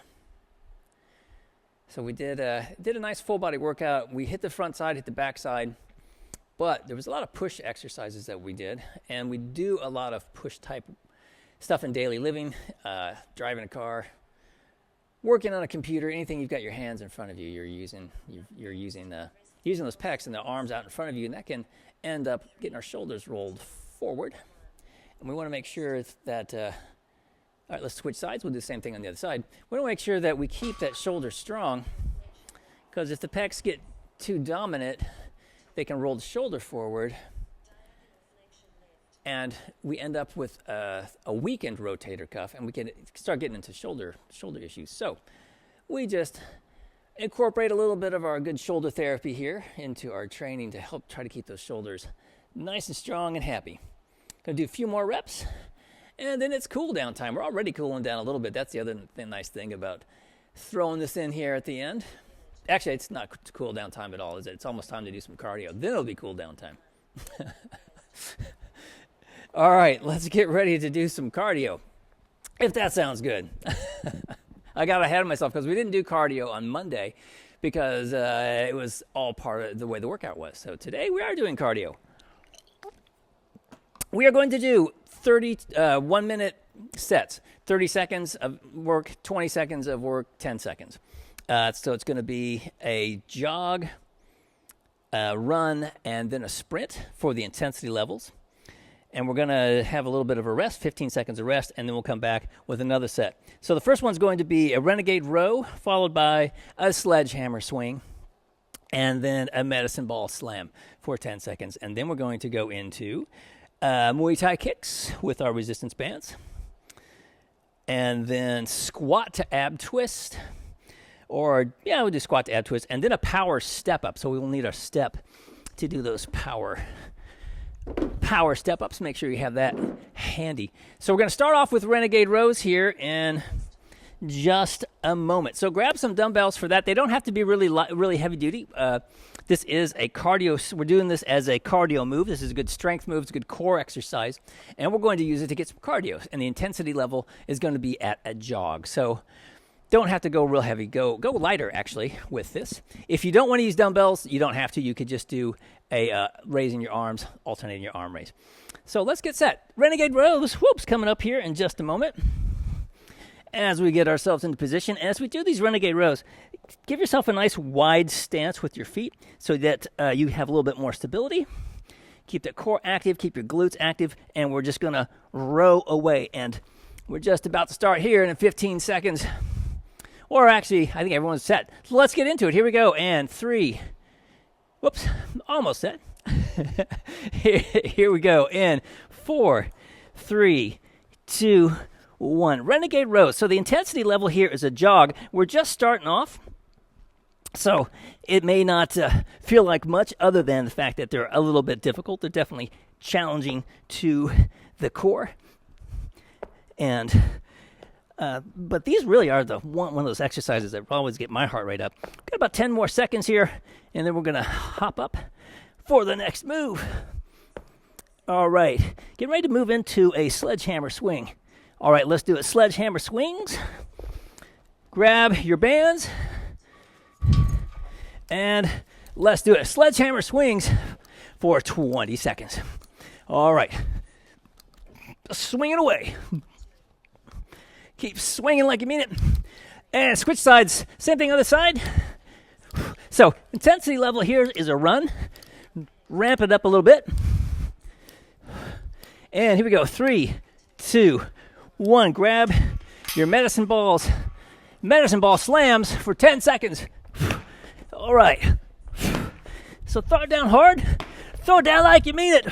So we did a nice full body workout. We hit the front side, hit the back side. But there was a lot of push exercises that we did. And we do a lot of push type stuff in daily living, driving a car, working on a computer, anything you've got your hands in front of you, you're using those pecs and the arms out in front of you, and that can end up getting our shoulders rolled forward. And we want to make sure that, all right, let's switch sides. We'll do the same thing on the other side. We want to make sure that we keep that shoulder strong, because if the pecs get too dominant, they can roll the shoulder forward, and we end up with a weakened rotator cuff, and we can start getting into shoulder issues. So we just incorporate a little bit of our good shoulder therapy here into our training to help try to keep those shoulders nice and strong and happy. Gonna do a few more reps, and then it's cool down time. We're already cooling down a little bit. That's the other nice thing about throwing this in here at the end. Actually, it's not cool down time at all, is it? It's almost time to do some cardio. Then it'll be cool down time. All right, let's get ready to do some cardio, if that sounds good. I got ahead of myself because we didn't do cardio on Monday because it was all part of the way the workout was. So today we are doing cardio. We are going to do 1-minute sets, 30 seconds of work, 20 seconds of work, 10 seconds. So it's going to be a jog, a run, and then a sprint for the intensity levels. And we're going to have a little bit of a rest, 15 seconds of rest, and then we'll come back with another set. So the first one's going to be a renegade row, followed by a sledgehammer swing, and then a medicine ball slam for 10 seconds. And then we're going to go into Muay Thai kicks with our resistance bands, and then squat to ab twist, we'll do squat to ab twist, and then a power step up. So we will need our step to do those power step ups. Make sure you have that handy. So we're going to start off with renegade rows here in just a moment. So grab some dumbbells for that. They don't have to be really heavy duty. This is a cardio. We're doing this as a cardio move. This is a good strength move. It's a good core exercise, and we're going to use it to get some cardio. And the intensity level is going to be at a jog. So don't have to go real heavy. Go lighter, actually, with this. If you don't want to use dumbbells, you don't have to. You could just do a raising your arms, alternating your arm raise. So let's get set. Renegade rows, coming up here in just a moment. As we get ourselves into position, as we do these renegade rows, give yourself a nice wide stance with your feet so that you have a little bit more stability. Keep the core active, keep your glutes active, and we're just going to row away. And we're just about to start here in 15 seconds. Or actually, I think everyone's set. So let's get into it. Here we go. And 3. Almost set. Here we go. In 4, 3, 2, 1. Renegade rows. So the intensity level here is a jog. We're just starting off. So it may not feel like much other than the fact that they're a little bit difficult. They're definitely challenging to the core. And but these really are one of those exercises that always get my heart rate up. Got about 10 more seconds here, and then we're going to hop up for the next move. All right, get ready to move into a sledgehammer swing. All right, let's do it. Sledgehammer swings. Grab your bands, and let's do it. Sledgehammer swings for 20 seconds. All right, swing it away. Keep swinging like you mean it. And switch sides. Same thing on the side. So intensity level here is a run. Ramp it up a little bit. And here we go. 3, 2, 1. Grab your medicine balls. Medicine ball slams for 10 seconds. All right. So throw it down hard. Throw it down like you mean it.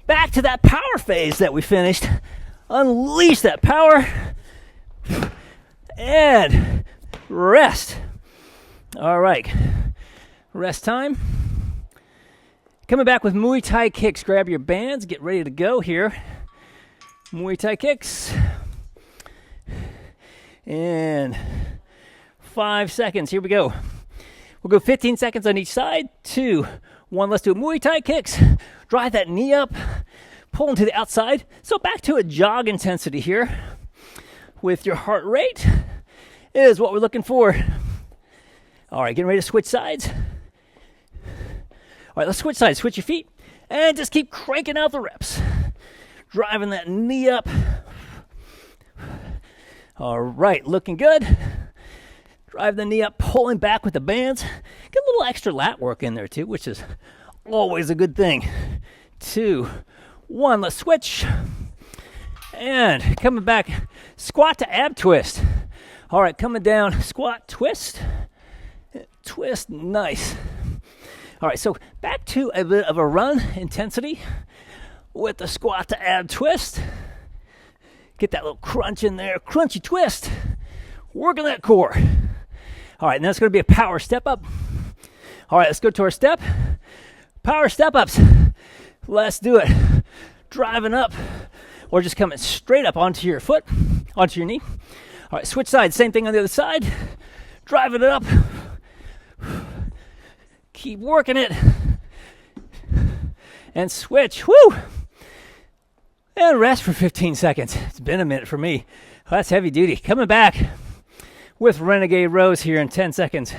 Back to that power phase that we finished. Unleash that power. And rest. All right. Rest time. Coming back with Muay Thai kicks. Grab your bands. Get ready to go here. Muay Thai kicks. And 5 seconds. Here we go. We'll go 15 seconds on each side. 2, 1. Let's do Muay Thai kicks. Drive that knee up. Pulling to the outside. So back to a jog intensity here with your heart rate is what we're looking for. All right, getting ready to switch sides. All right, let's switch sides. Switch your feet and just keep cranking out the reps. Driving that knee up. All right, looking good. Drive the knee up, pulling back with the bands. Get a little extra lat work in there too, which is always a good thing. 2, 1, let's switch. And coming back, squat to ab twist. All right, coming down, squat, twist, twist, nice. All right, so back to a bit of a run intensity with the squat to ab twist. Get that little crunch in there, crunchy twist. Working that core. All right, now it's going to be a power step up. All right, let's go to our step. Power step ups. Let's do it. Driving up or just coming straight up onto your foot, onto your knee. All right, switch sides. Same thing on the other side. Driving it up. Keep working it. And switch. Woo! And rest for 15 seconds. It's been a minute for me. That's heavy duty. Coming back with Renegade Rows here in 10 seconds.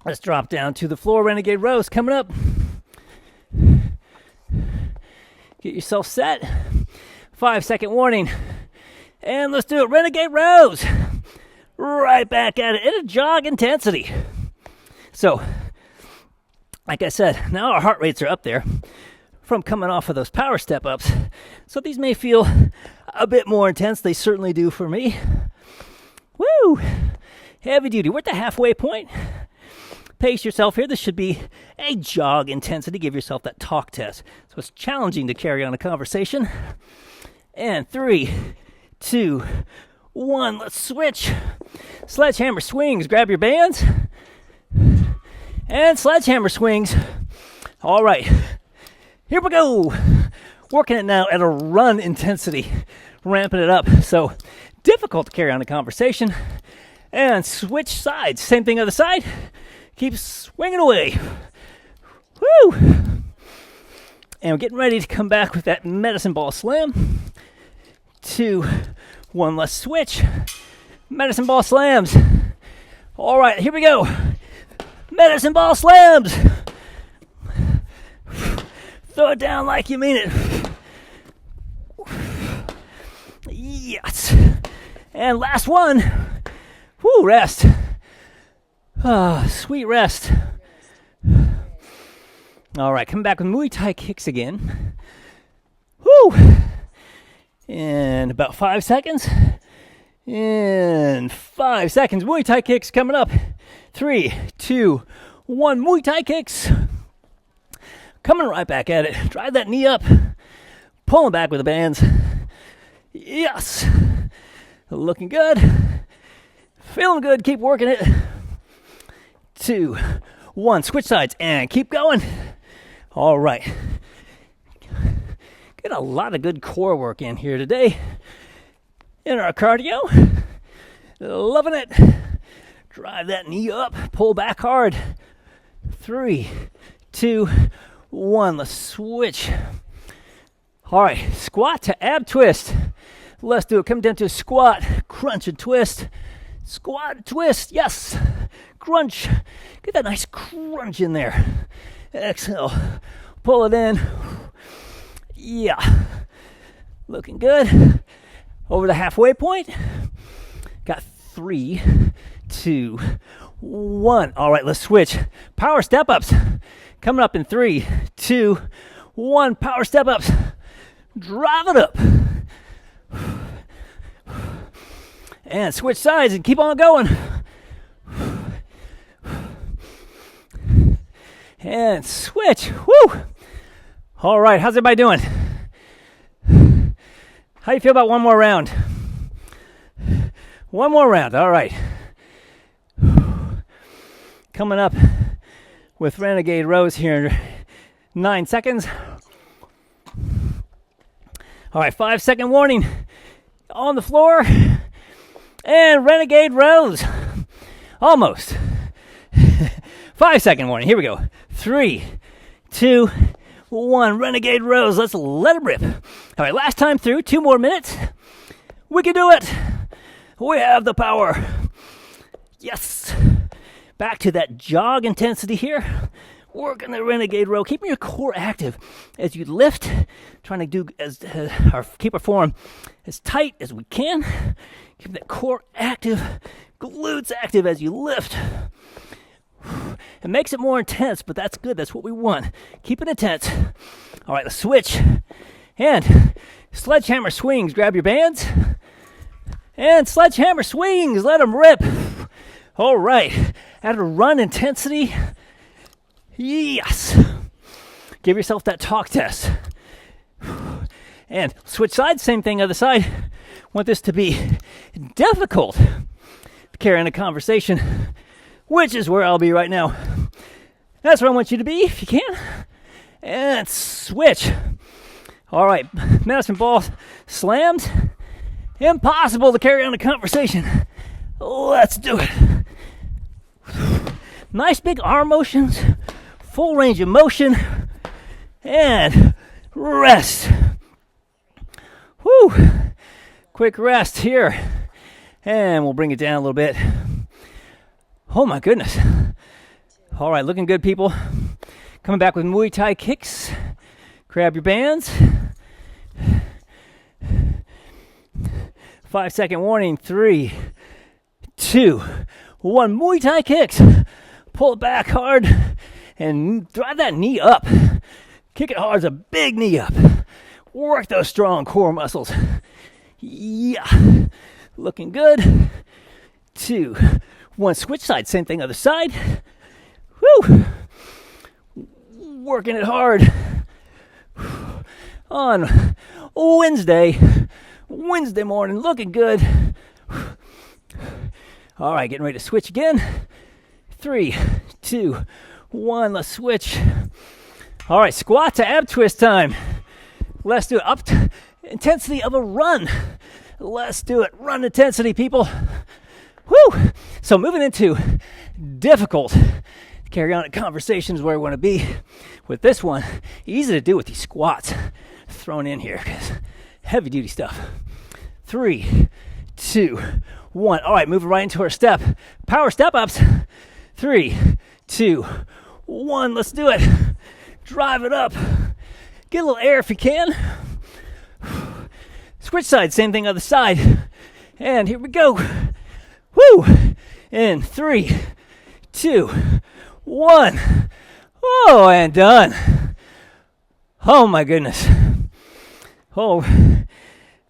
Let's drop down to the floor. Renegade Rows coming up. Get yourself set. 5-second warning. And let's do it. Renegade Rows. Right back at it at a jog intensity. So, like I said, now our heart rates are up there from coming off of those power step ups. So these may feel a bit more intense. They certainly do for me. Woo! Heavy duty. We're at the halfway point. Pace yourself here. This should be a jog intensity. Give yourself that talk test. So it's challenging to carry on a conversation. And 3, 2, 1. Let's switch. Sledgehammer swings. Grab your bands. And sledgehammer swings. All right. Here we go. Working it now at a run intensity. Ramping it up. So difficult to carry on a conversation. And switch sides. Same thing other side. Keep swinging away. Woo! And we're getting ready to come back with that medicine ball slam. 2, 1, let's switch. Medicine ball slams. All right, here we go. Medicine ball slams. Throw it down like you mean it. Yes. And last one. Woo, rest. Ah, sweet rest. All right, coming back with Muay Thai kicks again. Woo! In about 5 seconds. In 5 seconds, Muay Thai kicks coming up. 3, 2, 1, Muay Thai kicks. Coming right back at it. Drive that knee up. Pulling back with the bands. Yes. Looking good. Feeling good. Keep working it. 2, 1, switch sides and keep going. All right. Get a lot of good core work in here today. In our cardio. Loving it. Drive that knee up. Pull back hard. 3, 2, 1. Let's switch. All right. Squat to ab twist. Let's do it. Come down to a squat. Crunch and twist. Squat, twist. Yes. Crunch. Get that nice crunch in there. Exhale. Pull it in. Yeah. Looking good. Over the halfway point. Got 3, 2, 1. All right, let's switch. Power step-ups. Coming up in 3, 2, 1. Power step-ups. Drive it up. And switch sides and keep on going. And switch. Woo! All right, how's everybody doing? How do you feel about one more round? One more round, all right. Coming up with Renegade Rows here in 9 seconds. All right, 5-second warning on the floor. And Renegade Rows. Almost. 5-second warning. Here we go. 3, 2, 1. Renegade Rows. Let's let it rip. All right, last time through. 2 more minutes. We can do it. We have the power. Yes. Back to that jog intensity here. Working the Renegade Row. Keeping your core active as you lift. Trying to do keep our form as tight as we can. Keep that core active. Glutes active as you lift. It makes it more intense, but that's good. That's what we want. Keep it intense. All right, let's switch. And sledgehammer swings. Grab your bands. And sledgehammer swings. Let them rip. All right. At a run intensity. Yes. Give yourself that talk test. And switch sides. Same thing other side. Want this to be difficult. carrying a conversation, which is where I'll be right now. That's where I want you to be, if you can. And switch. All right, medicine ball slammed. Impossible to carry on a conversation. Let's do it. Nice big arm motions, full range of motion, and rest. Whew. Quick rest here. And we'll bring it down a little bit. Oh my goodness. All right, looking good, people. Coming back with Muay Thai kicks. Grab your bands. 5-second warning. 3, 2, 1. Muay Thai kicks. Pull it back hard and drive that knee up. Kick it hard as a big knee up. Work those strong core muscles. Yeah. Looking good. 2, 1. Switch sides. Same thing, other side. Woo. Working it hard. On Wednesday morning. Looking good. All right, getting ready to switch again. 3, 2, 1. Let's switch. All right, squat to ab twist time. Let's do it. Up to intensity of a run. Let's do it. Run intensity, people. Woo! So moving into difficult carry on conversations where I want to be with this one. Easy to do with these squats thrown in here. Heavy duty stuff. 3, 2, 1. All right, moving right into our step. Power step ups. 3, 2, 1. Let's do it. Drive it up. Get a little air if you can. Switch side, same thing other side. And here we go. Woo! In 3, 2, 1. Oh, and done. Oh my goodness. Oh,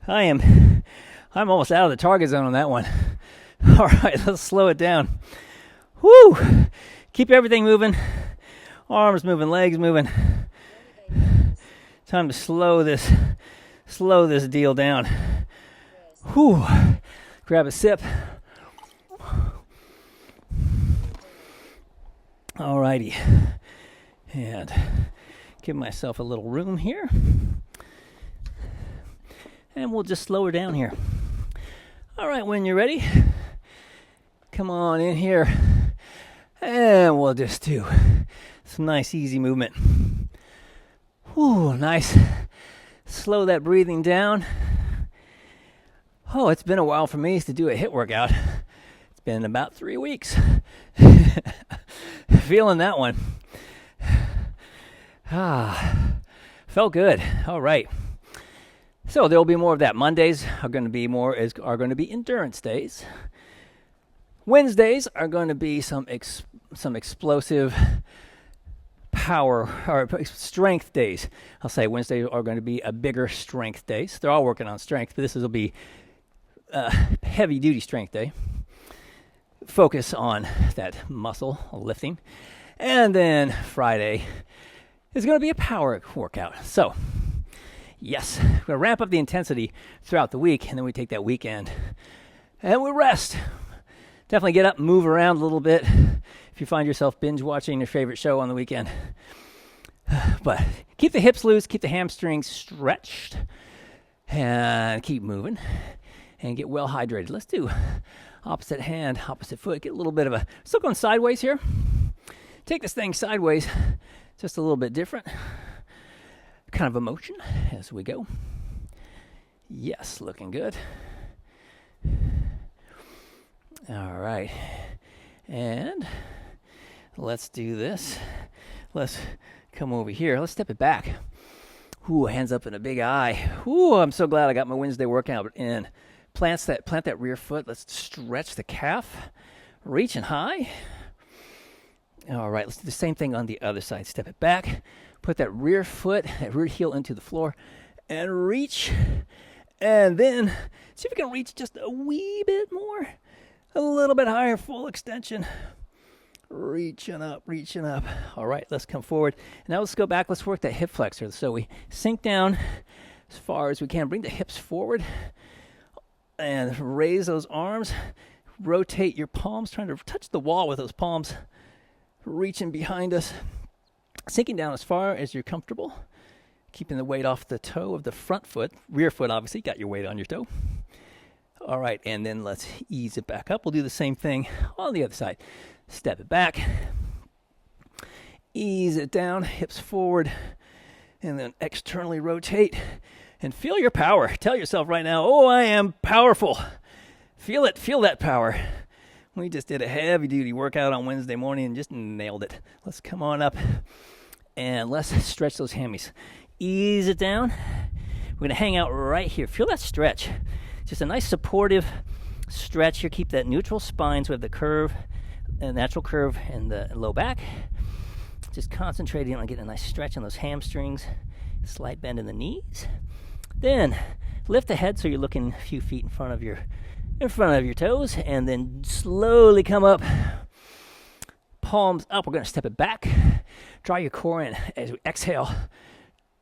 I'm almost out of the target zone on that one. All right, let's slow it down. Woo! Keep everything moving. Arms moving, legs moving. Time to slow this deal down. Whew. Grab a sip. Alrighty. And give myself a little room here. And we'll just slow her down here. Alright, when you're ready, come on in here. And we'll just do some nice easy movement. Whew, nice. Slow that breathing down. Oh, it's been a while for me to do a HIIT workout. It's been about 3 weeks. Feeling that one. Felt good. All right. So there will be more of that. Mondays are going to be endurance days. Wednesdays are going to be some explosive power or strength days. I'll say Wednesdays are going to be a bigger strength days. They're all working on strength, but this will be heavy duty strength day. Focus on that muscle lifting. And then Friday is going to be a power workout. So, yes, we're going to ramp up the intensity throughout the week, and then we take that weekend and we rest. Definitely get up, move around a little bit if you find yourself binge watching your favorite show on the weekend. But keep the hips loose, keep the hamstrings stretched, and keep moving and get well hydrated. Let's do opposite hand, opposite foot. Get a little bit of still going sideways here. Take this thing sideways, just a little bit different kind of a motion as we go. Yes, looking good. All right, and let's do this. Let's come over here. Let's step it back. Ooh, hands up in a big eye. Ooh, I'm so glad I got my Wednesday workout in. Plant that rear foot. Let's stretch the calf. Reaching high. All right, let's do the same thing on the other side. Step it back. Put that rear foot, that rear heel into the floor, and reach. And then see if we can reach just a wee bit more. A little bit higher, full extension. Reaching up. All right, let's come forward. Now let's go back. Let's work that hip flexor. So we sink down as far as we can. Bring the hips forward and raise those arms. rotate your palms, trying to touch the wall with those palms, reaching behind us, sinking down as far as you're comfortable, keeping the weight off the toe of the front foot, rear foot obviously, got your weight on your toe. All right, and then let's ease it back up. We'll do the same thing on the other side. Step it back, ease it down, hips forward, and then externally rotate and feel your power. Tell yourself right now, oh, I am powerful. Feel it, feel that power. We just did a heavy duty workout on Wednesday morning and just nailed it. Let's come on up and let's stretch those hammies. Ease it down. We're gonna hang out right here. Feel that stretch. Just a nice supportive stretch here. Keep that neutral spine so we have the curve, a natural curve in the low back. Just concentrating on getting a nice stretch on those hamstrings, slight bend in the knees. Then lift the head so you're looking a few feet in front of your toes, and then slowly come up, palms up. We're going to step it back. Draw your core in as we exhale.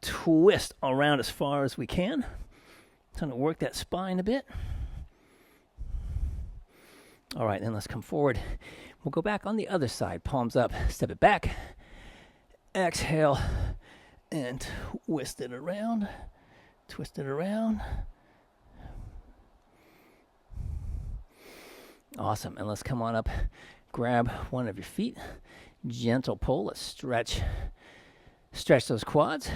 Twist around as far as we can. Trying to work that spine a bit. All right, then let's come forward. We'll go back on the other side. Palms up, step it back. Exhale and twist it around. Twist it around. Awesome. And let's come on up. Grab one of your feet. Gentle pull. Let's stretch those quads.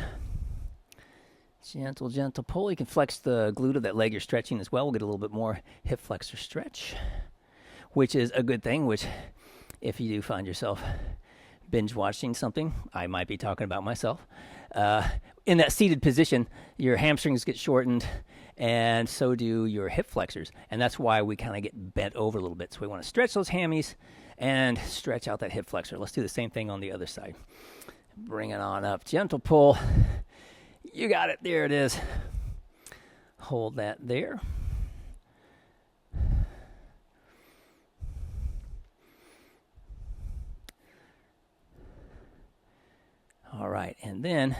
Gentle pull. You can flex the glute of that leg you're stretching as well. We'll get a little bit more hip flexor stretch, which is a good thing, which if you do find yourself binge watching something, I might be talking about myself. In that seated position, your hamstrings get shortened, and so do your hip flexors. And that's why we kind of get bent over a little bit. So we want to stretch those hammies and stretch out that hip flexor. Let's do the same thing on the other side. Bring it on up. Gentle pull. You got it. There it is. Hold that there. All right, and then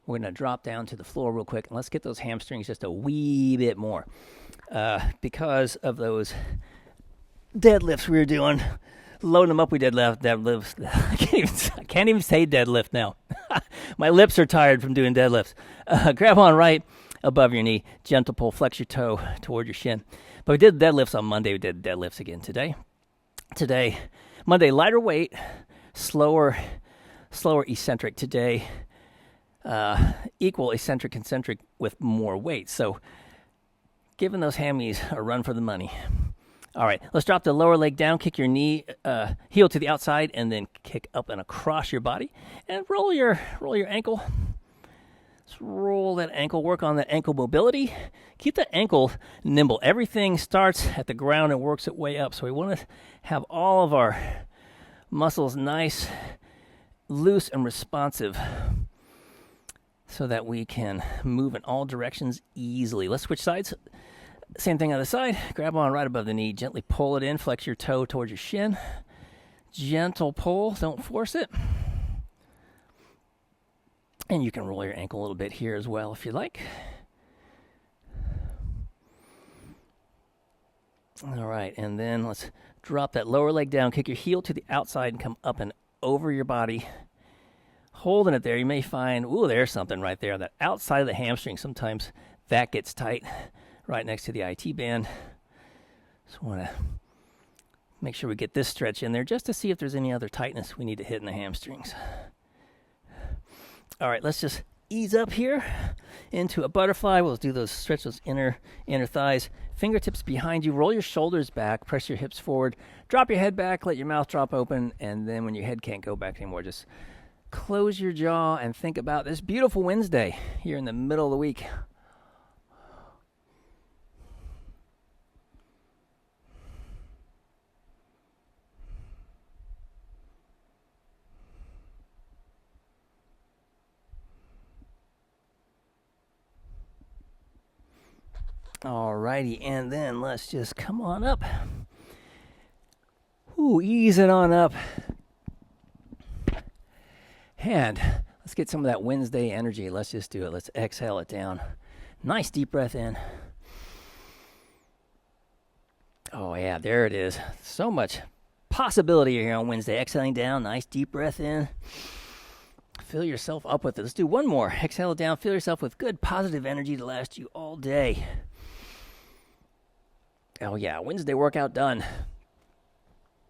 we're going to drop down to the floor real quick, and let's get those hamstrings just a wee bit more. Because of those deadlifts we were doing, loading them up, we deadlifts. I can't even say deadlift now. My lips are tired from doing deadlifts. Grab on right above your knee, gentle pull, flex your toe toward your shin. But we did deadlifts on Monday. We did deadlifts again today. Monday, lighter weight, slower eccentric. Today, equal eccentric, concentric with more weight. So giving those hammies a run for the money. All right, let's drop the lower leg down, kick your knee, heel to the outside, and then kick up and across your body. And roll your ankle. Let's roll that ankle, work on that ankle mobility. Keep that ankle nimble. Everything starts at the ground and works its way up. So we want to have all of our muscles nice, loose, and responsive so that we can move in all directions easily. Let's switch sides. Same thing on the side. Grab on right above the knee. Gently pull it in. Flex your toe towards your shin. Gentle pull. Don't force it. And you can roll your ankle a little bit here as well if you like. All right, and then let's drop that lower leg down. Kick your heel to the outside and come up and over your body. Holding it there, you may find, ooh, there's something right there. That outside of the hamstring, sometimes that gets tight. Right next to the IT band. Just want to make sure we get this stretch in there just to see if there's any other tightness we need to hit in the hamstrings. All right, let's just ease up here into a butterfly. We'll do those, stretch those inner thighs. Fingertips behind you. Roll your shoulders back. Press your hips forward. Drop your head back. Let your mouth drop open. And then when your head can't go back anymore, just close your jaw and think about this beautiful Wednesday here in the middle of the week. Alrighty, and then let's just come on up. Ooh, ease it on up. And let's get some of that Wednesday energy. Let's just do it. Let's exhale it down. Nice deep breath in. Oh, yeah, there it is. So much possibility here on Wednesday. Exhaling down, nice deep breath in. Fill yourself up with it. Let's do one more. Exhale it down. Fill yourself with good positive energy to last you all day. Oh, yeah, Wednesday workout done.